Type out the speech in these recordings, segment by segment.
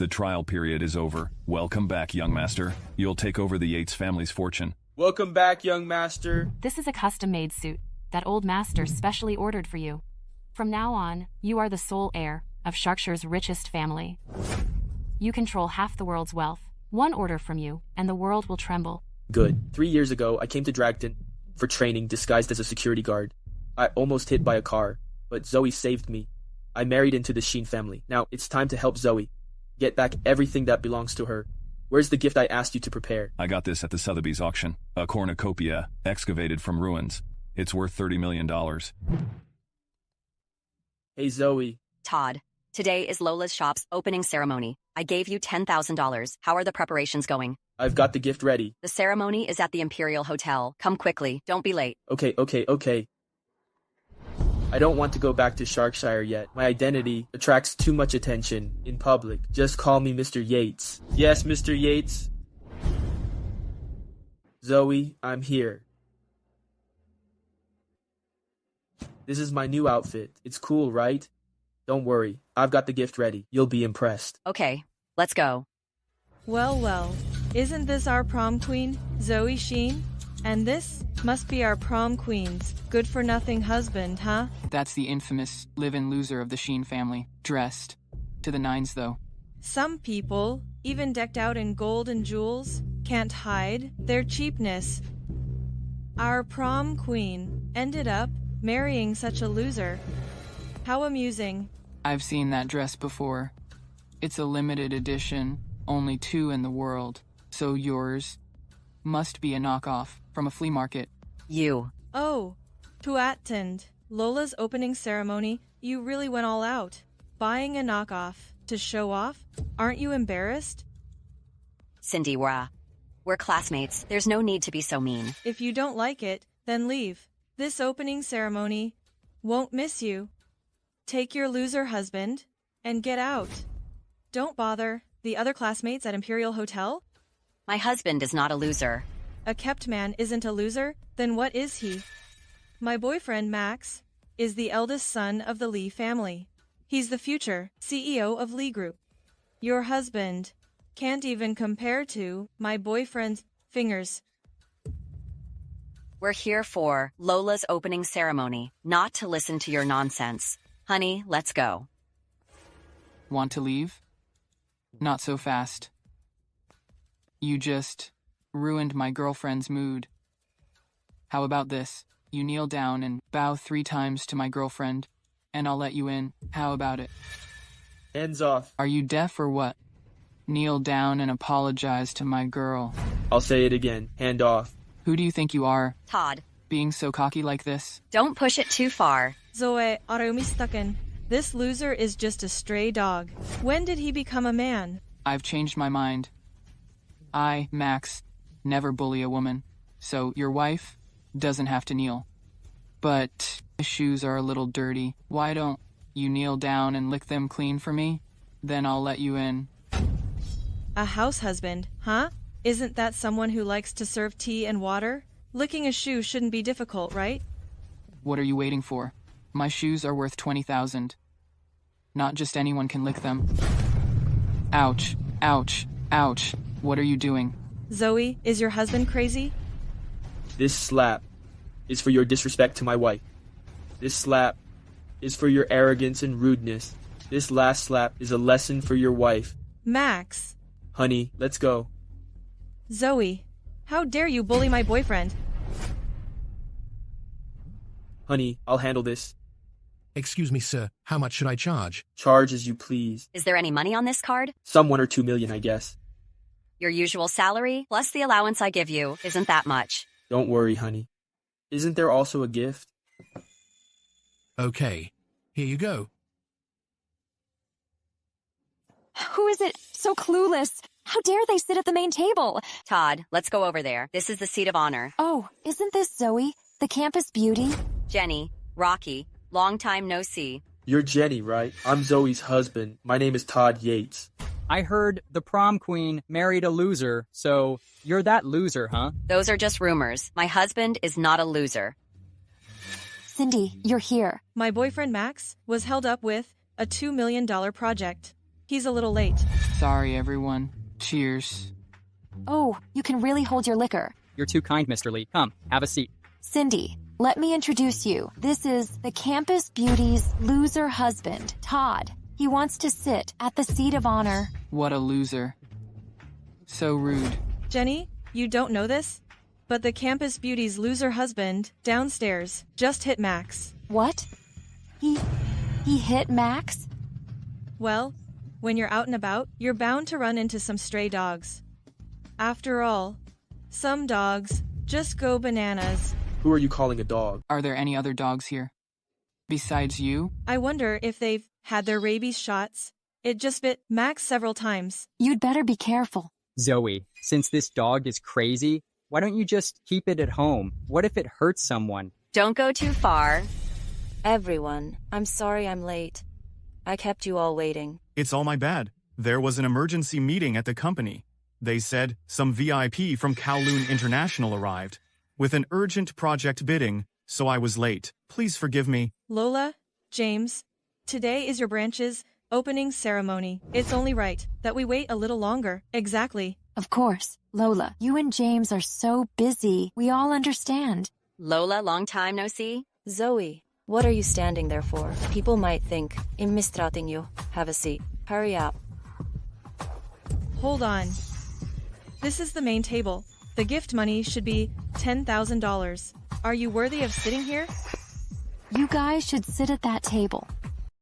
The trial period is over. Welcome back, young master. You'll take over the Yates family's fortune. Welcome back, young master. This is a custom-made suit that old master specially ordered for you. From now on, you are the sole heir of Sharkshire's richest family. You control half the world's wealth. One order from you, and the world will tremble. Good. 3 years ago, I came to Dragton for training disguised as a security guard. I almost hit by a car, but Zoe saved me. I married into the Sheen family. Now, it's time to help Zoe get back everything that belongs to her. Where's the gift I asked you to prepare? I got this at the Sotheby's auction. A cornucopia, excavated from ruins. It's worth $30 million. Hey, Zoe. Todd, today is Lola's shop's opening ceremony. I gave you $10,000. How are the preparations going? I've got the gift ready. The ceremony is at the Imperial Hotel. Come quickly. Don't be late. Okay. I don't want to go back to Sharkshire yet. My identity attracts too much attention in public. Just call me Mr. Yates. Yes, Mr. Yates. Zoe, I'm here. This is my new outfit. It's cool, right? Don't worry. I've got the gift ready. You'll be impressed. Okay, let's go. Well, isn't this our prom queen, Zoe Sheen? And this must be our prom queen's good-for-nothing husband, huh? That's the infamous live-in loser of the Sheen family. Dressed to the nines, though. Some people, even decked out in gold and jewels, can't hide their cheapness. Our prom queen ended up marrying such a loser. How amusing. I've seen that dress before. It's a limited edition, only 2 in the world. So yours must be a knockoff from a flea market. You. Oh, to attend Lola's opening ceremony, you really went all out. Buying a knockoff to show off? Aren't you embarrassed? Cindy, we're classmates. There's no need to be so mean. If you don't like it, then leave. This opening ceremony won't miss you. Take your loser husband and get out. Don't bother the other classmates at Imperial Hotel. My husband is not a loser. A kept man isn't a loser? Then what is he? My boyfriend, Max, is the eldest son of the Lee family. He's the future CEO of Lee Group. Your husband can't even compare to my boyfriend's fingers. We're here for Lola's opening ceremony, not to listen to your nonsense. Honey, let's go. Want to leave? Not so fast. You just ruined my girlfriend's mood. How about this? You kneel down and bow 3 times to my girlfriend, and I'll let you in. How about it? Hands off. Are you deaf or what? Kneel down and apologize to my girl. I'll say it again. Hand off. Who do you think you are, Todd, being so cocky like this? don't push it too far. Zoe Arumistaken. This loser is just a stray dog. When did he become a man? I've changed my mind. I, Max, never bully a woman, so your wife doesn't have to kneel. But my shoes are a little dirty. Why don't you kneel down and lick them clean for me? Then I'll let you in. A house husband, huh? Isn't that someone who likes to serve tea and water? Licking a shoe shouldn't be difficult, right? What are you waiting for? My shoes are worth 20,000. Not just anyone can lick them. Ouch, ouch, ouch. What are you doing? Zoe, is your husband crazy? This slap is for your disrespect to my wife. This slap is for your arrogance and rudeness. This last slap is a lesson for your wife. Max. Honey, let's go. Zoe, how dare you bully my boyfriend? Honey, I'll handle this. Excuse me, sir. How much should I charge? Charge as you please. Is there any money on this card? Some 1 or 2 million, I guess. Your usual salary, plus the allowance I give you, isn't that much. Don't worry, honey. Isn't there also a gift? Okay. Here you go. Who is it? So clueless. How dare they sit at the main table? Todd, let's go over there. This is the seat of honor. Oh, isn't this Zoe, the campus beauty? Jenny, Rocky, long time no see. You're Jenny, right? I'm Zoe's husband. My name is Todd Yates. I heard the prom queen married a loser, so you're that loser, huh? Those are just rumors. My husband is not a loser. Cindy, you're here. My boyfriend Max was held up with a $2 million project. He's a little late. Sorry, everyone. Cheers. Oh, you can really hold your liquor. You're too kind, Mr. Lee. Come, have a seat. Cindy, let me introduce you. This is the campus beauty's loser husband, Todd. He wants to sit at the seat of honor. What a loser. So rude. Jenny, you don't know this? But the campus beauty's loser husband, downstairs, just hit Max. What? He hit Max? Well, when you're out and about, you're bound to run into some stray dogs. After all, some dogs just go bananas. Who are you calling a dog? Are there any other dogs here? Besides you? I wonder if they've had their rabies shots. It just bit Max several times. You'd better be careful. Zoe, since this dog is crazy, why don't you just keep it at home? What if it hurts someone? Don't go too far. Everyone, I'm sorry I'm late. I kept you all waiting. It's all my bad. There was an emergency meeting at the company. They said some VIP from Kowloon International arrived with an urgent project bidding, so I was late. Please forgive me. Lola, James, today is your branch's opening ceremony. It's only right that we wait a little longer. Exactly. Of course. Lola, you and James are so busy. We all understand. Lola, long time no see. Zoe, what are you standing there for? People might think I'm mistreating you. Have a seat. Hurry up. Hold on. This is the main table. The gift money should be $10,000. Are you worthy of sitting here? You guys should sit at that table.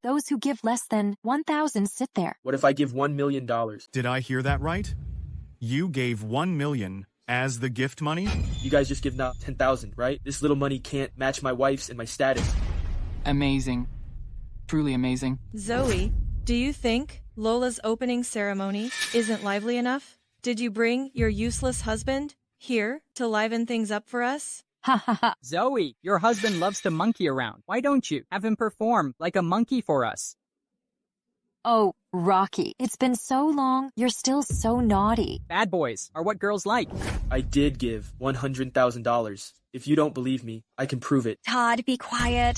Those who give less than 1,000 sit there. What if I give $1 million? Did I hear that right? You gave $1 million as the gift money? You guys just give not 10,000, right? This little money can't match my wife's and my status. Amazing. Truly amazing. Zoe, do you think Lola's opening ceremony isn't lively enough? Did you bring your useless husband here to liven things up for us? Ha ha ha. Zoe, your husband loves to monkey around. Why don't you have him perform like a monkey for us? Oh, Rocky, it's been so long. You're still so naughty. Bad boys are what girls like. I did give $100,000. If you don't believe me, I can prove it. Todd, be quiet.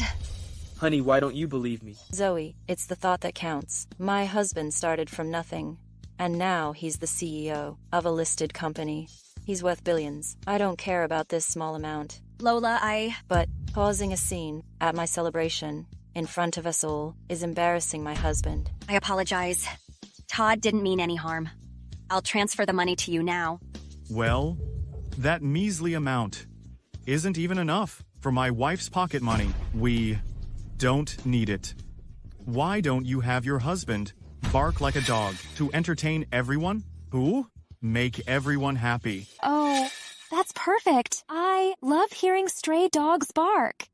Honey, why don't you believe me? Zoe, it's the thought that counts. My husband started from nothing, and now he's the CEO of a listed company. He's worth billions. I don't care about this small amount. Lola, But pausing a scene at my celebration in front of us all is embarrassing my husband. I apologize. Todd didn't mean any harm. I'll transfer the money to you now. Well, that measly amount isn't even enough for my wife's pocket money. We don't need it. Why don't you have your husband bark like a dog to entertain everyone? Who? Make everyone happy. Oh, that's perfect. I love hearing stray dogs bark.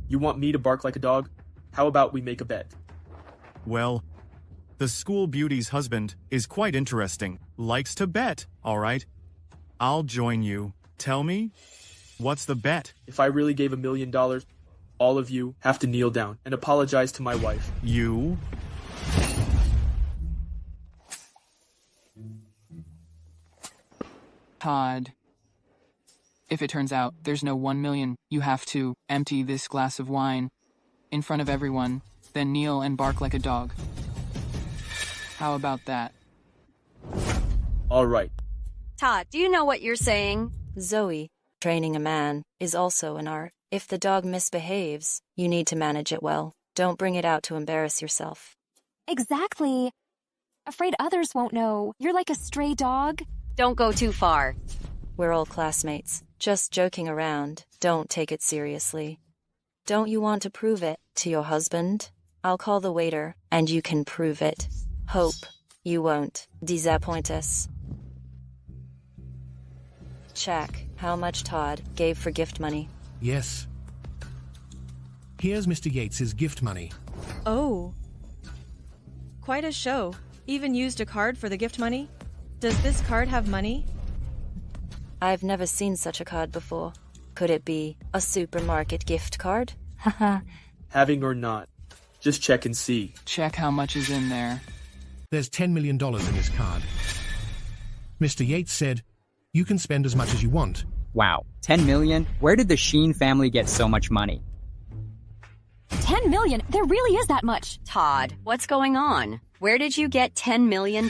You want me to bark like a dog? How about we make a bet? Well, the school beauty's husband is quite interesting. Likes to bet, all right? I'll join you. Tell me, what's the bet? If I really gave $1 million, all of you have to kneel down and apologize to my wife. You? Todd. If it turns out there's no 1 million, you have to empty this glass of wine in front of everyone, then kneel and bark like a dog. How about that? All right. Todd, do you know what you're saying? Zoe, training a man is also an art. If the dog misbehaves, you need to manage it well. Don't bring it out to embarrass yourself. Exactly. Afraid others won't know. You're like a stray dog. Don't go too far. We're all classmates, just joking around. Don't take it seriously. Don't you want to prove it to your husband? I'll call the waiter, and you can prove it. Hope you won't disappoint us. Check how much Todd gave for gift money. Yes. Here's Mr. Yates's gift money. Oh. Quite a show. Even used a card for the gift money? Does this card have money? I've never seen such a card before. Could it be a supermarket gift card? Haha. Having or not, just check and see. Check how much is in there. There's $10 million in this card. Mr. Yates said, you can spend as much as you want. Wow, 10 million? Where did the Sheen family get so much money? $10 10 million? There really is that much. Todd, what's going on? Where did you get $10 million?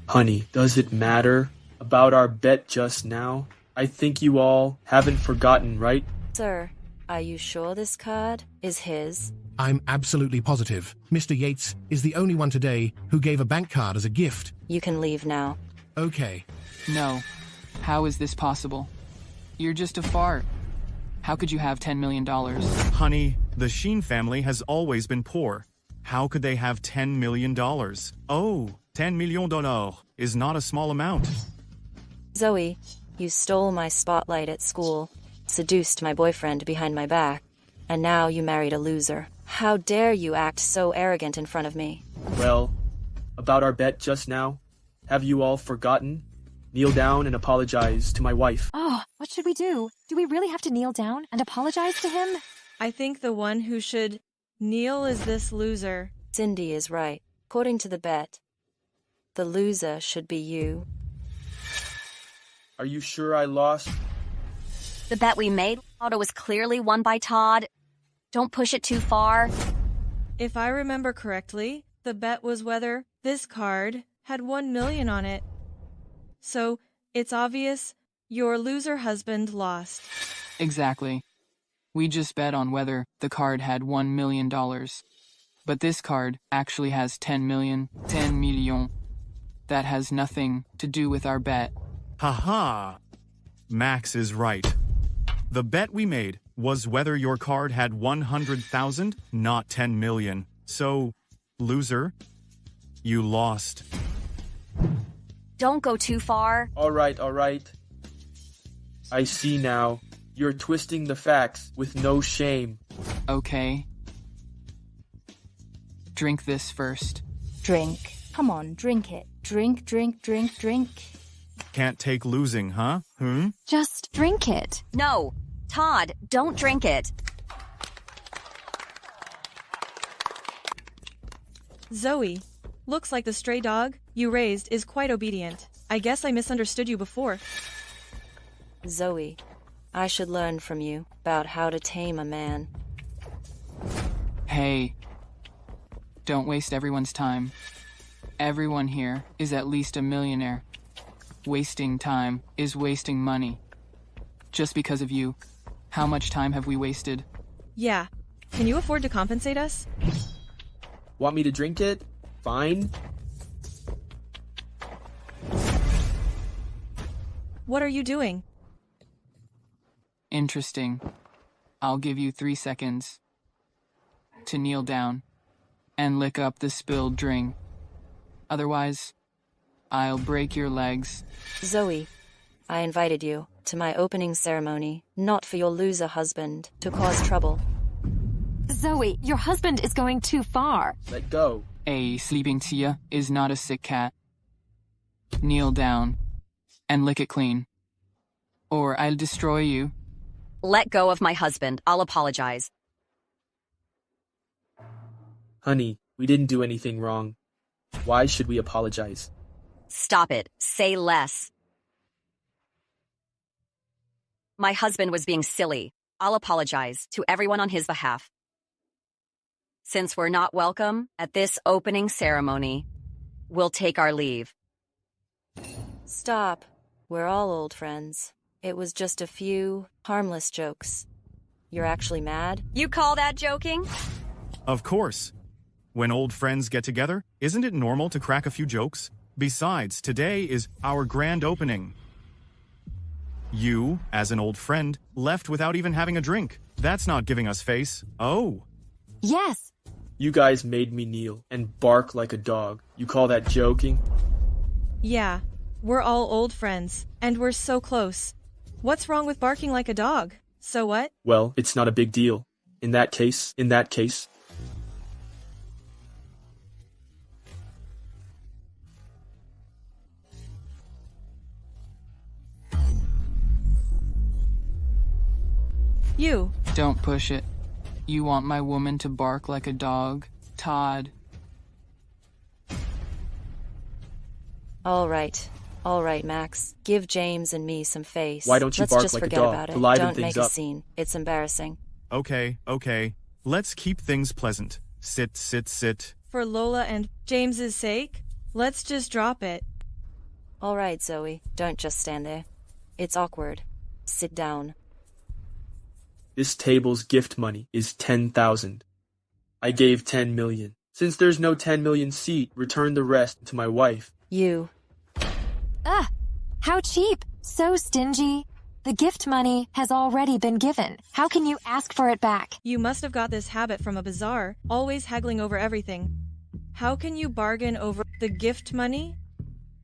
Honey, does it matter about our bet just now? I think you all haven't forgotten, right? Sir, are you sure this card is his? I'm absolutely positive. Mr. Yates is the only one today who gave a bank card as a gift. You can leave now. Okay. No. How is this possible? You're just a fart. How could you have $10 million? Honey, the Sheen family has always been poor. How could they have $10 million? Oh, $10 million is not a small amount. Zoe, you stole my spotlight at school, seduced my boyfriend behind my back, and now you married a loser. How dare you act so arrogant in front of me? Well, about our bet just now, have you all forgotten? Kneel down and apologize to my wife. Oh, what should we do? Do we really have to kneel down and apologize to him? I think the one who should kneel is this loser. Cindy is right. According to the bet, the loser should be you. Are you sure I lost? The bet we made, Otto, was clearly won by Todd. Don't push it too far. If I remember correctly, the bet was whether this card had 1 million on it. So, it's obvious your loser husband lost. Exactly. We just bet on whether the card had $1 million. But this card actually has 10 million. 10 million. That has nothing to do with our bet. Haha. Max is right. The bet we made was whether your card had 100,000, not 10 million. So, loser, you lost. Don't go too far. All right. I see now. You're twisting the facts with no shame. Okay. Drink this first. Drink. Come on, drink it. Drink. Can't take losing, huh? Just drink it. No. Todd, don't drink it. Zoe, looks like the stray dog you raised is quite obedient. I guess I misunderstood you before. Zoe, I should learn from you about how to tame a man. Hey. Don't waste everyone's time. Everyone here is at least a millionaire. Wasting time is wasting money. Just because of you, how much time have we wasted? Yeah. Can you afford to compensate us? Want me to drink it? Fine. What are you doing? Interesting. I'll give you 3 seconds to kneel down and lick up the spilled drink. Otherwise, I'll break your legs. Zoe, I invited you to my opening ceremony, not for your loser husband to cause trouble. Zoe, your husband is going too far. Let go. A sleeping Tia is not a sick cat. Kneel down and lick it clean, or I'll destroy you. Let go of my husband. I'll apologize. Honey, we didn't do anything wrong. Why should we apologize? Stop it. Say less. My husband was being silly. I'll apologize to everyone on his behalf. Since we're not welcome at this opening ceremony, we'll take our leave. Stop. We're all old friends. It was just a few harmless jokes. You're actually mad? You call that joking? Of course. When old friends get together, isn't it normal to crack a few jokes? Besides, today is our grand opening. You, as an old friend, left without even having a drink. That's not giving us face. Oh. Yes. You guys made me kneel and bark like a dog. You call that joking? Yeah, we're all old friends, and we're so close. What's wrong with barking like a dog? So what? Well, it's not a big deal. In that case. You. Don't push it. You want my woman to bark like a dog, Todd? All right, Max. Give James and me some face. Why don't you Let's bark just like a forget dog about to it. liven Don't things make a up? scene. It's embarrassing. Okay. Let's keep things pleasant. Sit, sit, sit. For Lola and James's sake, let's just drop it. All right, Zoe, don't just stand there. It's awkward. Sit down. This table's gift money is 10,000. I gave 10 million. Since there's no 10 million seat, return the rest to my wife. You. Ugh, how cheap. So stingy. The gift money has already been given. How can you ask for it back? You must have got this habit from a bazaar, always haggling over everything. How can you bargain over the gift money?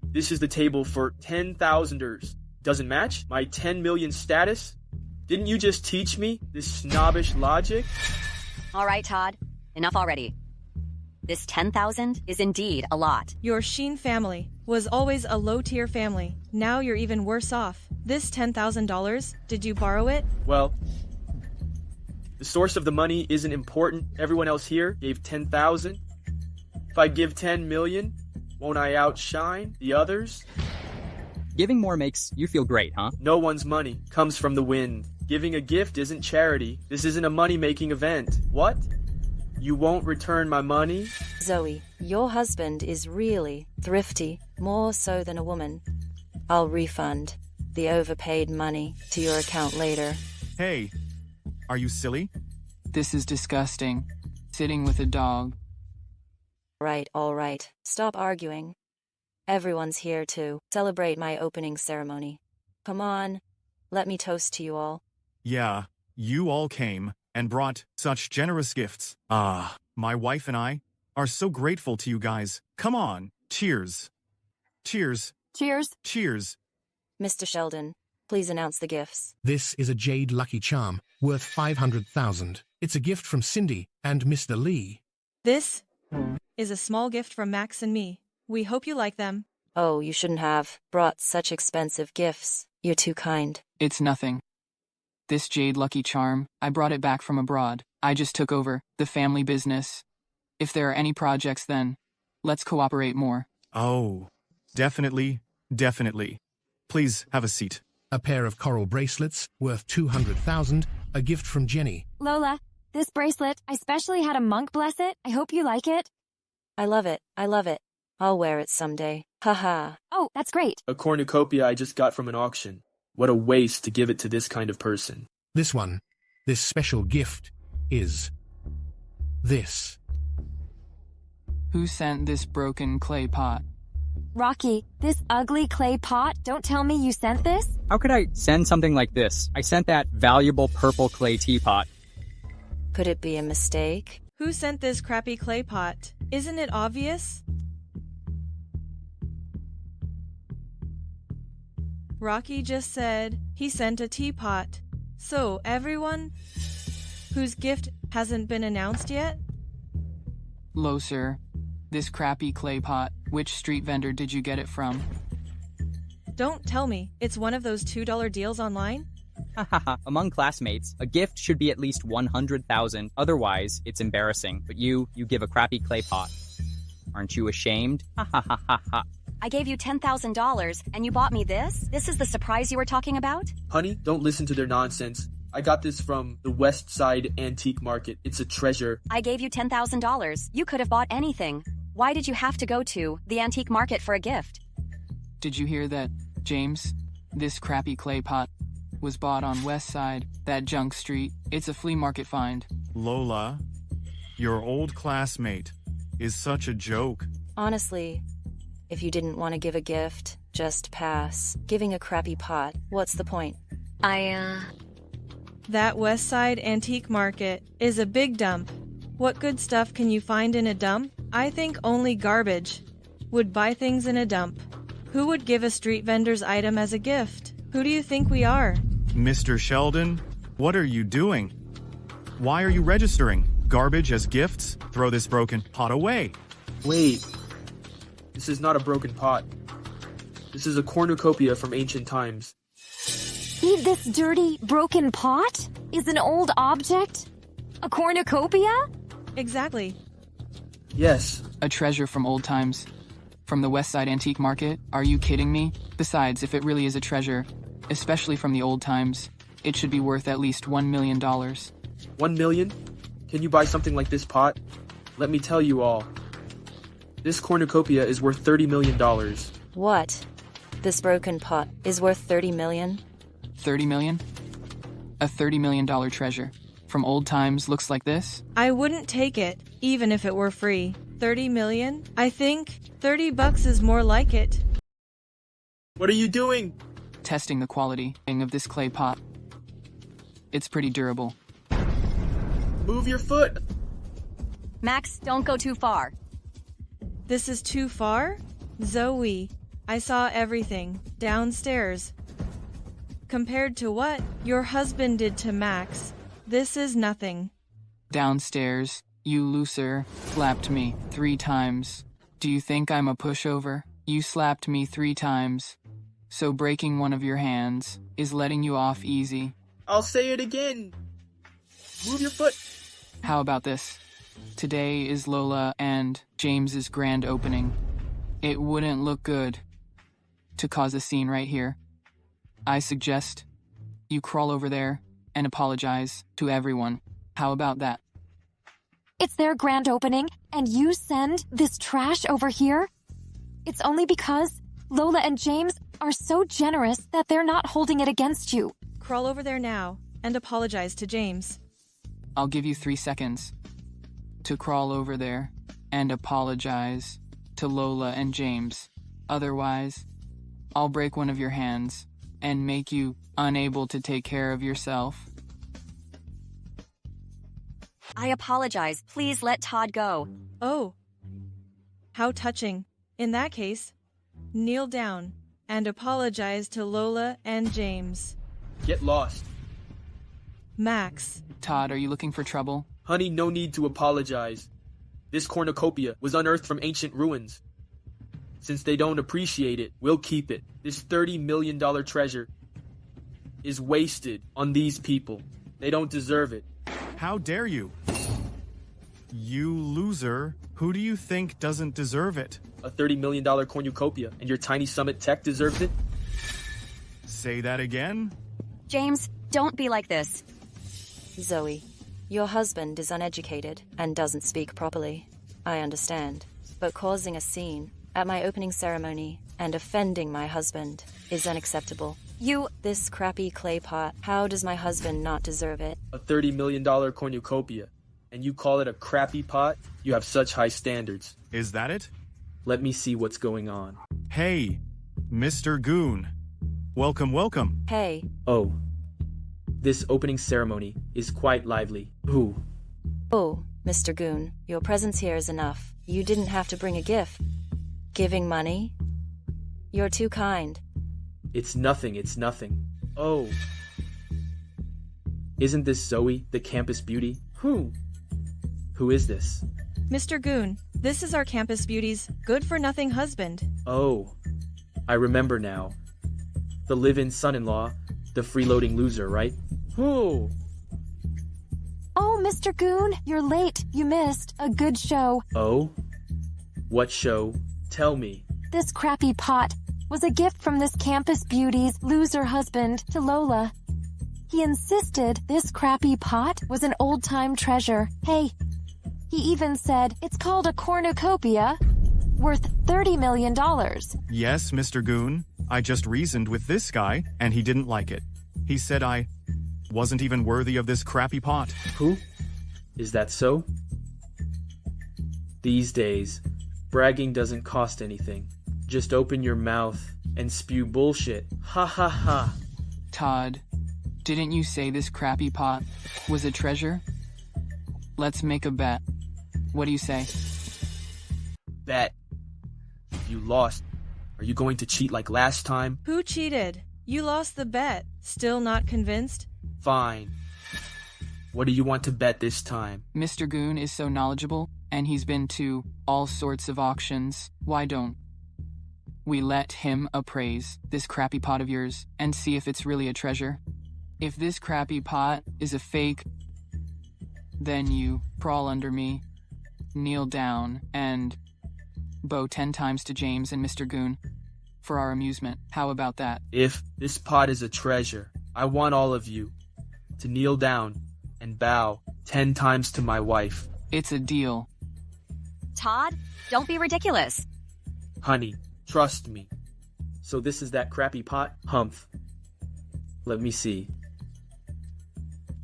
This is the table for 10,000ers. Doesn't match my 10 million status? Didn't you just teach me this snobbish logic? All right, Todd. Enough already. This 10,000 is indeed a lot. Your Sheen family was always a low-tier family. Now you're even worse off. This $10,000, did you borrow it? Well, the source of the money isn't important. Everyone else here gave 10,000. If I give 10 million, won't I outshine the others? Giving more makes you feel great, huh? No one's money comes from the wind. Giving a gift isn't charity. This isn't a money-making event. What? You won't return my money? Zoe, your husband is really thrifty, more so than a woman. I'll refund the overpaid money to your account later. Hey, are you silly? This is disgusting. Sitting with a dog. Right, all right. Stop arguing. Everyone's here to celebrate my opening ceremony. Come on, let me toast to you all. Yeah, you all came and brought such generous gifts. My wife and I are so grateful to you guys. Come on, cheers. Cheers. Cheers. Cheers. Mr. Sheldon, please announce the gifts. This is a jade lucky charm worth 500,000. It's a gift from Cindy and Mr. Lee. This is a small gift from Max and me. We hope you like them. Oh, you shouldn't have brought such expensive gifts. You're too kind. It's nothing. This jade lucky charm, I brought it back from abroad. I just took over the family business. If there are any projects, then let's cooperate more. Oh, definitely, definitely. Please have a seat. A pair of coral bracelets worth 200,000. A gift from Jenny. Lola, this bracelet, I specially had a monk bless it. I hope you like it. I love it. I love it. I'll wear it someday. Haha. Oh, that's great. A cornucopia I just got from an auction. What a waste to give it to this kind of person. This one, this special gift, is this. Who sent this broken clay pot? Rocky, this ugly clay pot, don't tell me you sent this? How could I send something like this? I sent that valuable purple clay teapot. Could it be a mistake? Who sent this crappy clay pot? Isn't it obvious? Rocky just said he sent a teapot. So, everyone whose gift hasn't been announced yet? Low, sir. This crappy clay pot, which street vendor did you get it from? Don't tell me it's one of those $2 deals online? Hahaha. Among classmates, a gift should be at least 100,000. Otherwise, it's embarrassing. But you give a crappy clay pot. Aren't you ashamed? Ha ha ha ha ha. I gave you $10,000 and you bought me this? This is the surprise you were talking about? Honey, don't listen to their nonsense. I got this from the West Side Antique Market. It's a treasure. I gave you $10,000. You could have bought anything. Why did you have to go to the antique market for a gift? Did you hear that, James? This crappy clay pot was bought on West Side, that junk street. It's a flea market find. Lola, your old classmate is such a joke. Honestly, if you didn't want to give a gift, just pass. Giving a crappy pot, what's the point? That West Side Antique Market is a big dump. What good stuff can you find in a dump? I think only garbage would buy things in a dump. Who would give a street vendor's item as a gift? Who do you think we are? Mr. Sheldon, what are you doing? Why are you registering garbage as gifts? Throw this broken pot away. Wait. This is not a broken pot. This is a cornucopia from ancient times. This dirty, broken pot is an old object? A cornucopia? Exactly. Yes. A treasure from old times. From the West Side Antique Market? Are you kidding me? Besides, if it really is a treasure, especially from the old times, it should be worth at least $1 million. 1 million? Can you buy something like this pot? Let me tell you all. This cornucopia is worth $30 million. What? This broken pot is worth 30 million? 30 million? A $30 million treasure. From old times looks like this? I wouldn't take it, even if it were free. 30 million? I think $30 is more like it. What are you doing? Testing the quality of this clay pot. It's pretty durable. Move your foot. Max, don't go too far. This is too far? Zoe, I saw everything, downstairs. Compared to what your husband did to Max, this is nothing. Downstairs, you loser slapped me 3 times. Do you think I'm a pushover? You slapped me 3 times. So breaking one of your hands is letting you off easy. I'll say it again. Move your foot. How about this? Today is Lola and James's grand opening. It wouldn't look good to cause a scene right here. I suggest you crawl over there and apologize to everyone. How about that? It's their grand opening, and you send this trash over here? It's only because Lola and James are so generous that they're not holding it against you. Crawl over there now and apologize to James. I'll give you 3 seconds to crawl over there and apologize to Lola and James. Otherwise, I'll break one of your hands and make you unable to take care of yourself. I apologize. Please let Todd go. Oh, how touching. In that case, kneel down and apologize to Lola and James. Get lost. Max. Todd, are you looking for trouble? Honey, no need to apologize. This cornucopia was unearthed from ancient ruins. Since they don't appreciate it, we'll keep it. This $30 million treasure is wasted on these people. They don't deserve it. How dare you? You loser. Who do you think doesn't deserve it? A $30 million cornucopia, and your tiny summit tech deserves it? Say that again? James, don't be like this. Zoe, your husband is uneducated and doesn't speak properly. I understand. But causing a scene at my opening ceremony and offending my husband is unacceptable. This crappy clay pot, how does my husband not deserve it? A $30 million cornucopia, and you call it a crappy pot? You have such high standards. Is that it? Let me see what's going on. Hey, Mr. Goon. Welcome, welcome. Hey. Oh, this opening ceremony is quite lively. Ooh. Oh, Mr. Goon, your presence here is enough. You didn't have to bring a gift. Giving money? You're too kind. It's nothing. Oh. Isn't this Zoe, the campus beauty? Who is this? Mr. Goon, this is our campus beauty's good-for-nothing husband. Oh, I remember now. The live-in son-in-law, the freeloading loser, right? Who? Oh, Mr. Goon, you're late. You missed a good show. Oh? What show? Tell me. This crappy pot was a gift from this campus beauty's loser husband to Lola. He insisted this crappy pot was an old-time treasure. Hey, he even said it's called a cornucopia, worth $30 million. Yes, Mr. Goon. I just reasoned with this guy, and he didn't like it. He said I wasn't even worthy of this crappy pot. Who? Is that so? These days, bragging doesn't cost anything. Just open your mouth and spew bullshit. Ha ha ha. Todd, didn't you say this crappy pot was a treasure? Let's make a bet. What do you say? Bet. You lost. Are you going to cheat like last time? Who cheated? You lost the bet. Still not convinced? Fine. What do you want to bet this time? Mr. Goon is so knowledgeable, and he's been to all sorts of auctions. Why don't we let him appraise this crappy pot of yours and see if it's really a treasure? If this crappy pot is a fake, then you crawl under me, kneel down, and bow 10 times to James and Mr. Goon for our amusement. How about that? If this pot is a treasure, I want all of you to kneel down and bow 10 times to my wife. It's a deal. Todd, don't be ridiculous. Honey, trust me. So this is that crappy pot? Humph. Let me see.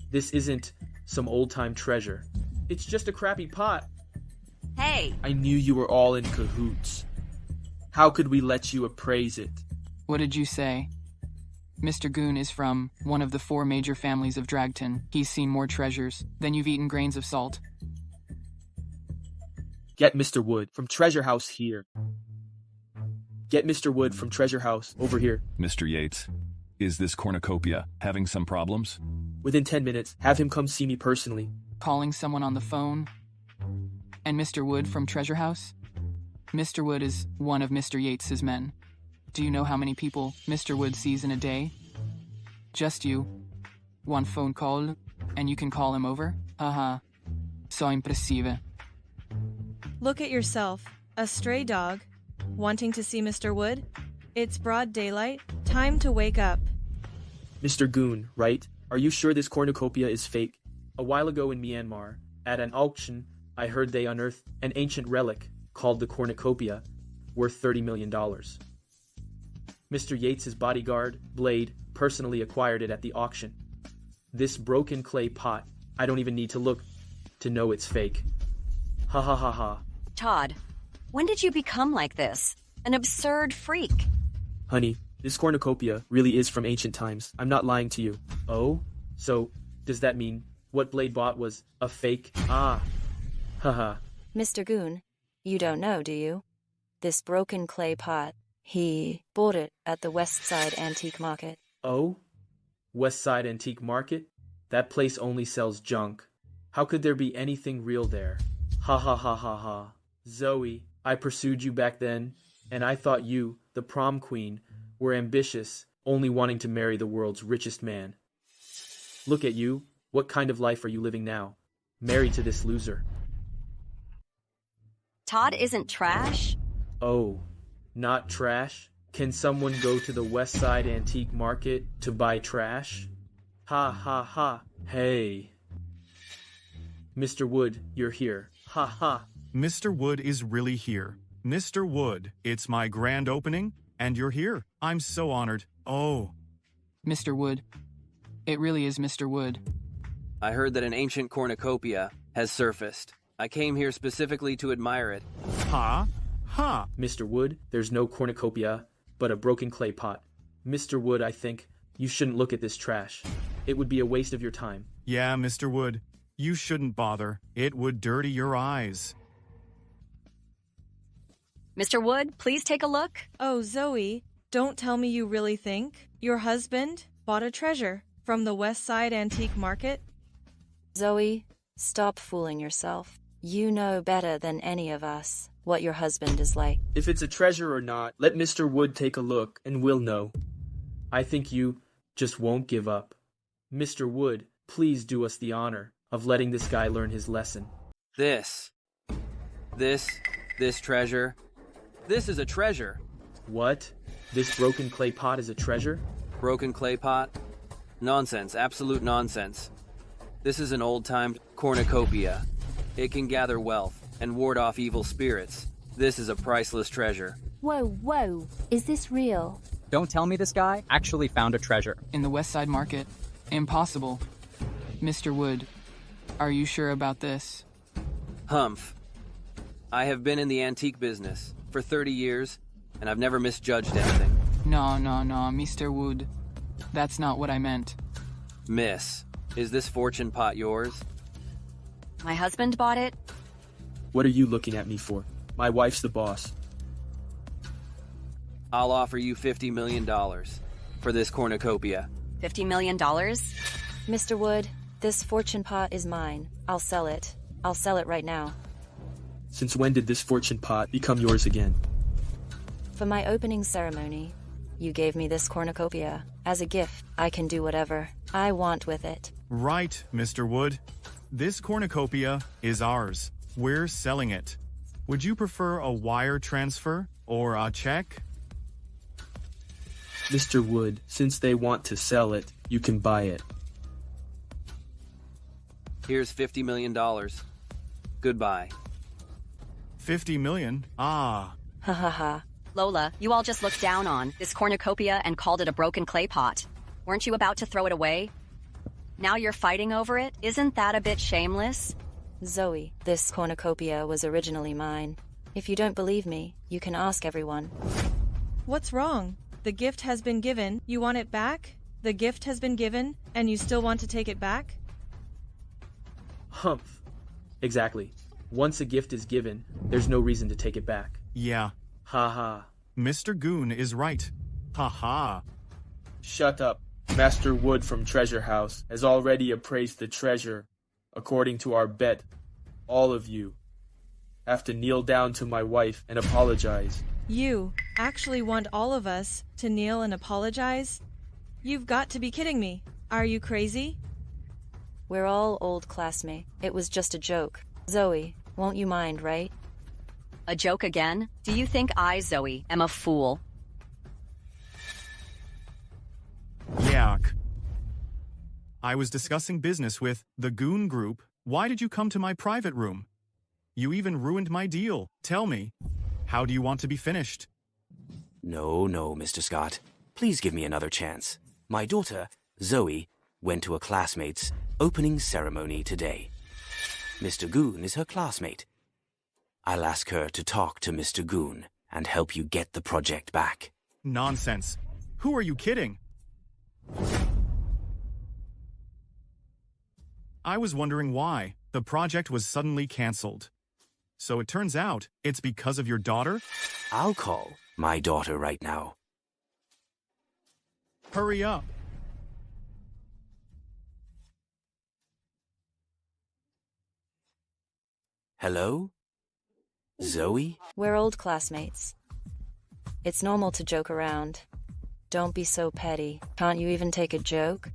This isn't some old-time treasure. It's just a crappy pot. Hey, I knew you were all in cahoots. How could we let you appraise it? What did you say? Mr. Goon is from one of the 4 major families of Dragton. He's seen more treasures than you've eaten grains of salt. Get Mr. Wood from Treasure House here. Get Mr. Wood from Treasure House over here. Mr. Yates, is this cornucopia having some problems? Within 10 minutes, have him come see me personally. Calling someone on the phone? And Mr. Wood from Treasure House? Mr. Wood is one of Mr. Yates's men. Do you know how many people Mr. Wood sees in a day? Just you. One phone call, and you can call him over? Haha. So impressive. Look at yourself, a stray dog, wanting to see Mr. Wood? It's broad daylight, time to wake up. Mr. Goon, right? Are you sure this cornucopia is fake? A while ago in Myanmar, at an auction, I heard they unearthed an ancient relic called the cornucopia, worth $30 million. Mr. Yates's bodyguard, Blade, personally acquired it at the auction. This broken clay pot, I don't even need to look to know it's fake. Ha ha ha ha. Todd, when did you become like this? An absurd freak. Honey, this cornucopia really is from ancient times. I'm not lying to you. Oh? So, does that mean what Blade bought was a fake? Ah. Haha. Mr. Goon, you don't know, do you? This broken clay pot, he bought it at the West Side Antique Market. Oh? West Side Antique Market? That place only sells junk. How could there be anything real there? Ha ha ha ha ha. Zoe, I pursued you back then, and I thought you, the prom queen, were ambitious, only wanting to marry the world's richest man. Look at you. What kind of life are you living now? Married to this loser. Todd isn't trash? Oh, not trash? Can someone go to the West Side Antique Market to buy trash? Ha ha ha. Hey. Mr. Wood, you're here. Ha ha. Mr. Wood is really here. Mr. Wood, it's my grand opening, and you're here. I'm so honored. Oh. Mr. Wood. It really is Mr. Wood. I heard that an ancient cornucopia has surfaced. I came here specifically to admire it. Ha? Ha? Mr. Wood, there's no cornucopia, but a broken clay pot. Mr. Wood, I think you shouldn't look at this trash. It would be a waste of your time. Yeah, Mr. Wood. You shouldn't bother. It would dirty your eyes. Mr. Wood, please take a look. Oh, Zoe, don't tell me you really think your husband bought a treasure from the West Side Antique Market? Zoe, stop fooling yourself. You know better than any of us what your husband is like. If it's a treasure or not, let Mr. Wood take a look, and we'll know. I think you just won't give up. Mr. Wood, please do us the honor of letting this guy learn his lesson. This treasure. This is a treasure. What? This broken clay pot is a treasure? Broken clay pot? Nonsense, absolute nonsense. This is an old-time cornucopia. It can gather wealth and ward off evil spirits. This is a priceless treasure. Whoa, whoa. Is this real? Don't tell me this guy actually found a treasure. In the West Side Market. Impossible. Mr. Wood, are you sure about this? Humph. I have been in the antique business for 30 years, and I've never misjudged anything. No, Mr. Wood. That's not what I meant. Miss, is this fortune pot yours? My husband bought it. What are you looking at me for? My wife's the boss. I'll offer you $50 million for this cornucopia. $50 million? Mr. Wood, this fortune pot is mine. I'll sell it. I'll sell it right now. Since when did this fortune pot become yours again? For my opening ceremony, you gave me this cornucopia. As a gift, I can do whatever I want with it. Right, Mr. Wood. This cornucopia is ours. We're selling it. Would you prefer a wire transfer or a check? Mr. Wood, since they want to sell it, you can buy it. Here's $50 million. Goodbye. 50 million? Ah. Ha ha ha. Lola, you all just looked down on this cornucopia and called it a broken clay pot. Weren't you about to throw it away? Now you're fighting over it? Isn't that a bit shameless? Zoe, this cornucopia was originally mine. If you don't believe me, you can ask everyone. What's wrong? The gift has been given. You want it back? The gift has been given, and you still want to take it back? Humph. Exactly. Once a gift is given, there's no reason to take it back. Yeah. Ha ha. Mr. Goon is right. Ha ha. Shut up. Master Wood from Treasure House has already appraised the treasure. According to our bet, all of you have to kneel down to my wife and apologize. You actually want all of us to kneel and apologize? You've got to be kidding me. Are you crazy? We're all old classmates. It was just a joke. Zoe, won't you mind, right? A joke again? Do you think I, Zoe, am a fool? Yak. I was discussing business with the Goon Group. Why did you come to my private room? You even ruined my deal. Tell me, how do you want to be finished? No, Mr. Scott. Please give me another chance. My daughter, Zoe, went to a classmate's opening ceremony today. Mr. Goon is her classmate. I'll ask her to talk to Mr. Goon and help you get the project back. Nonsense. Who are you kidding? I was wondering why the project was suddenly canceled. So it turns out it's because of your daughter? I'll call my daughter right now. Hurry up. Hello? Zoe? We're old classmates. It's normal to joke around. Don't be so petty. Can't you even take a joke?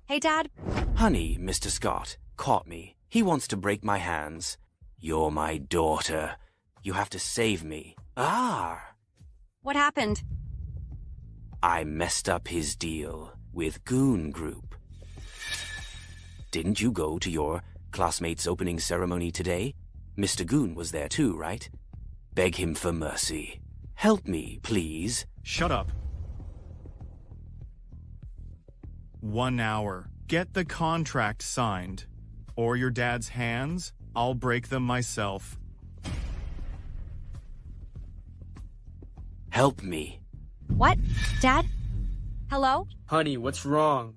Hey, Dad. Honey, Mr. Scott caught me. He wants to break my hands. You're my daughter. You have to save me. Ah! What happened? I messed up his deal with Goon Group. Didn't you go to your classmate's opening ceremony today? Mr. Goon was there too, right? Beg him for mercy. Help me, please. Shut up. 1 hour. Get the contract signed. Or your dad's hands, I'll break them myself. Help me. What? Dad? Hello? Honey, what's wrong?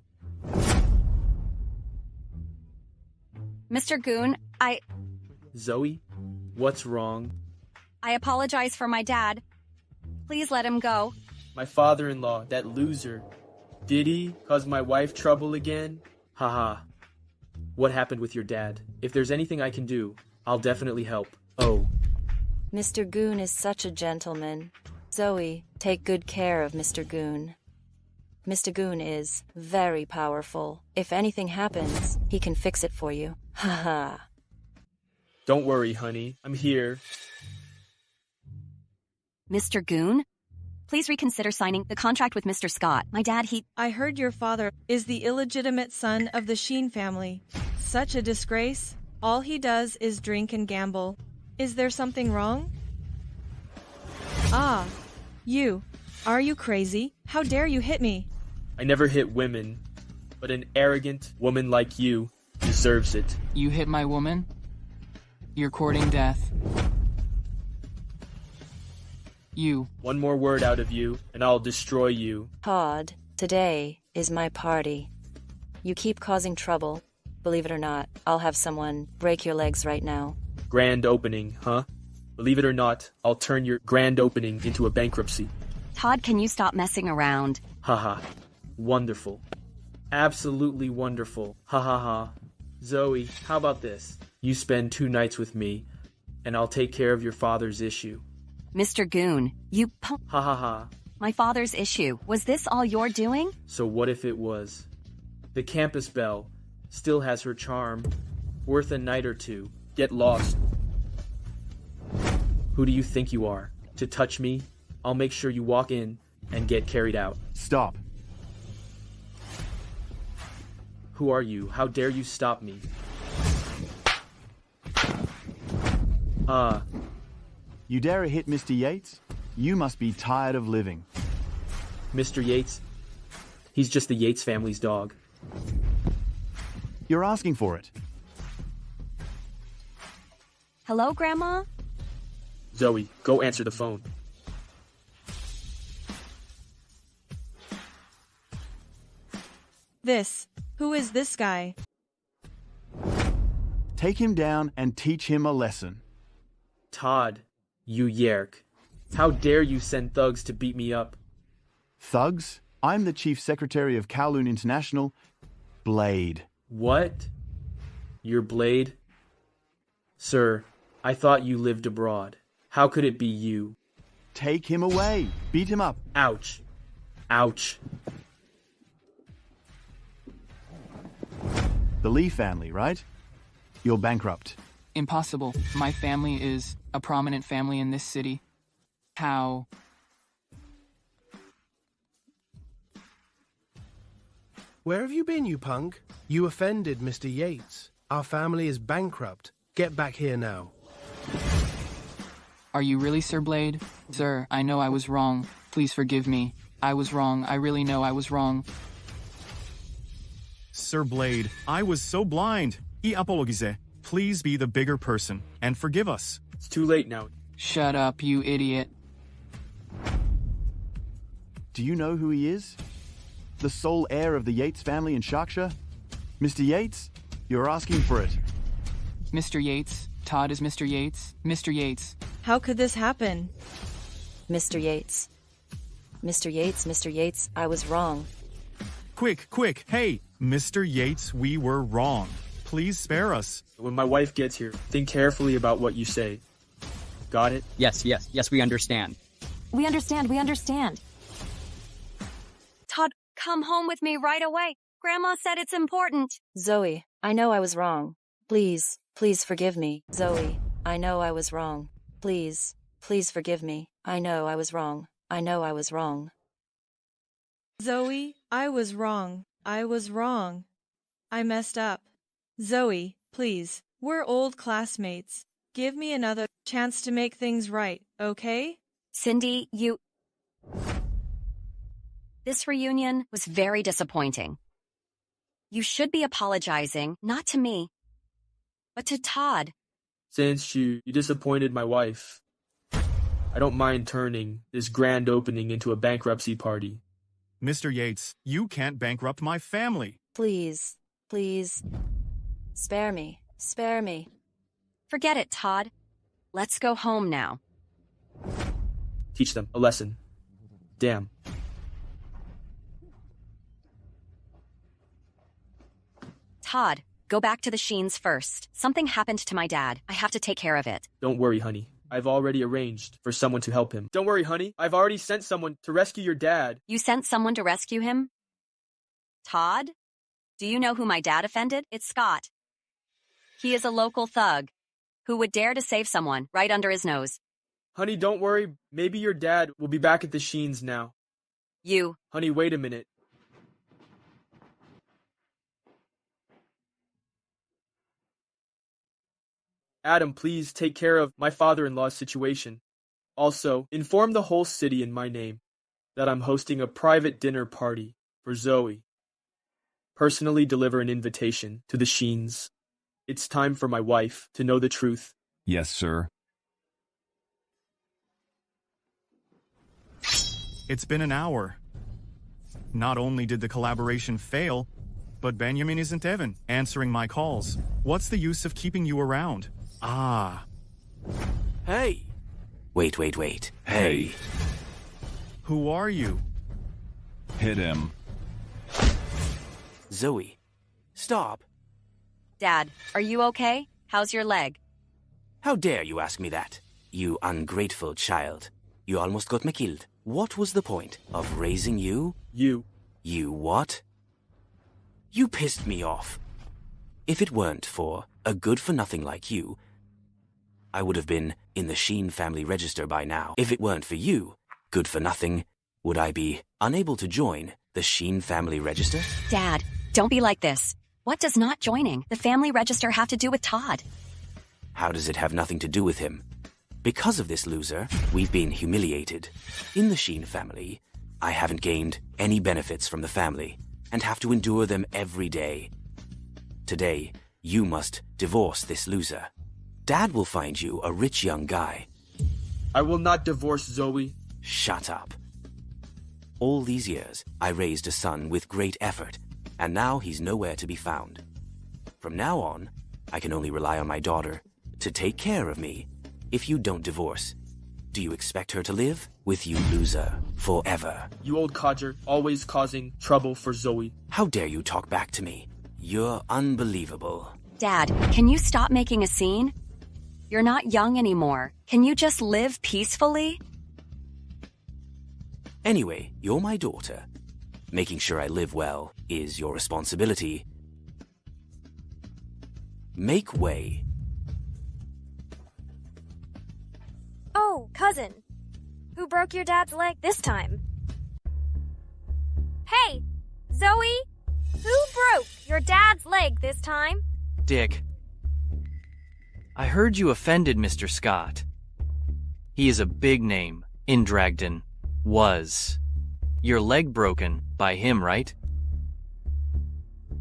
Mr. Goon, Zoe, what's wrong? I apologize for my dad. Please let him go. My father-in-law, that loser. Did he cause my wife trouble again? Haha. What happened with your dad? If there's anything I can do, I'll definitely help. Oh. Mr. Goon is such a gentleman. Zoe, take good care of Mr. Goon. Mr. Goon is very powerful. If anything happens, he can fix it for you. Haha. Don't worry, honey. I'm here. Mr. Goon? Please reconsider signing the contract with Mr. Scott. My dad, I heard your father is the illegitimate son of the Sheen family. Such a disgrace. All he does is drink and gamble. Is there something wrong? Ah, you. Are you crazy? How dare you hit me? I never hit women, but an arrogant woman like you deserves it. You hit my woman? You're courting death. You. One more word out of you, and I'll destroy you. Todd, today is my party. You keep causing trouble. Believe it or not, I'll have someone break your legs right now. Grand opening, huh? Believe it or not, I'll turn your grand opening into a bankruptcy. Todd, can you stop messing around? Haha. Wonderful. Absolutely wonderful. Ha ha ha. Zoe, how about this? You spend 2 nights with me, and I'll take care of your father's issue. Mr. Goon, you Ha ha ha. My father's issue. Was this all you're doing? So what if it was? The campus belle still has her charm. Worth a night or two. Get lost. Who do you think you are? To touch me? I'll make sure you walk in and get carried out. Stop. Who are you? How dare you stop me? You dare hit Mr. Yates? You must be tired of living. Mr. Yates? He's just the Yates family's dog. You're asking for it. Hello, Grandma? Zoe, go answer the phone. Who is this guy? Take him down and teach him a lesson. Todd, you yerk. How dare you send thugs to beat me up? Thugs? I'm the Chief Secretary of Kowloon International, Blade. What? Your Blade? Sir, I thought you lived abroad. How could it be you? Take him away. Beat him up. Ouch. Ouch. The Lee family, right? You're bankrupt. Impossible. My family is a prominent family in this city. How? Where have you been, you punk? You offended Mr. Yates. Our family is bankrupt. Get back here now. Are you really Sir Blade? Sir, I know I was wrong. Please forgive me. I was wrong. I really know I was wrong. Sir Blade, I was so blind. I apologize. Please be the bigger person and forgive us. It's too late now. Shut up, you idiot. Do you know who he is? The sole heir of the Yates family in Sharkshire? Mr. Yates? You're asking for it. Mr. Yates? Todd is Mr. Yates? Mr. Yates. How could this happen? Mr. Yates. Mr. Yates, Mr. Yates, I was wrong. Quick, quick, hey, Mr. Yates, we were wrong. Please spare us. When my wife gets here, think carefully about what you say. Got it? Yes, we understand. We understand. Todd, come home with me right away. Grandma said it's important. Zoe, I know I was wrong. Please forgive me. Zoe, I know I was wrong. Please forgive me. I know I was wrong. I know I was wrong. Zoe, I was wrong. I messed up. Zoe, please. We're old classmates. Give me another chance to make things right, okay? Cindy, This reunion was very disappointing. You should be apologizing, not to me, but to Todd. Since you disappointed my wife, I don't mind turning this grand opening into a bankruptcy party. Mr. Yates, you can't bankrupt my family. Please. Spare me. Forget it, Todd. Let's go home now. Teach them a lesson. Damn. Todd, go back to the Sheens first. Something happened to my dad. I have to take care of it. Don't worry, honey. I've already arranged for someone to help him. Don't worry, honey. I've already sent someone to rescue your dad. You sent someone to rescue him? Todd? Do you know who my dad offended? It's Scott. He is a local thug who would dare to save someone right under his nose. Honey, don't worry. Maybe your dad will be back at the Sheens now. You. Honey, wait a minute. Adam, please take care of my father-in-law's situation. Also, inform the whole city in my name that I'm hosting a private dinner party for Zoe. Personally deliver an invitation to the Sheens. It's time for my wife to know the truth. Yes, sir. It's been an hour. Not only did the collaboration fail, but Benjamin isn't even answering my calls. What's the use of keeping you around? Hey! Wait. Hey! Who are you? Hit him. Zoe, stop. Dad, are you okay? How's your leg? How dare you ask me that? You ungrateful child. You almost got me killed. What was the point of raising you? You. You what? You pissed me off. If it weren't for a good-for-nothing like you, I would have been in the Sheen family register by now. If it weren't for you, good-for-nothing, would I be unable to join the Sheen family register? Dad, don't be like this. What does not joining the family register have to do with Todd? How does it have nothing to do with him? Because of this loser, we've been humiliated. In the Sheen family, I haven't gained any benefits from the family and have to endure them every day. Today, you must divorce this loser. Dad will find you a rich young guy. I will not divorce Zoe. Shut up. All these years, I raised a son with great effort, and now he's nowhere to be found. From now on, I can only rely on my daughter to take care of me. If you don't divorce, do you expect her to live with you, loser, forever? You old codger, always causing trouble for Zoe. How dare you talk back to me? You're unbelievable. Dad, can you stop making a scene? You're not young anymore. Can you just live peacefully? Anyway, you're my daughter. Making sure I live well is your responsibility. Make way. Oh, cousin. Who broke your dad's leg this time? Hey, Zoe! Who broke your dad's leg this time? Dick. I heard you offended Mr. Scott. He is a big name in Dragton. Was. Your leg broken by him, right?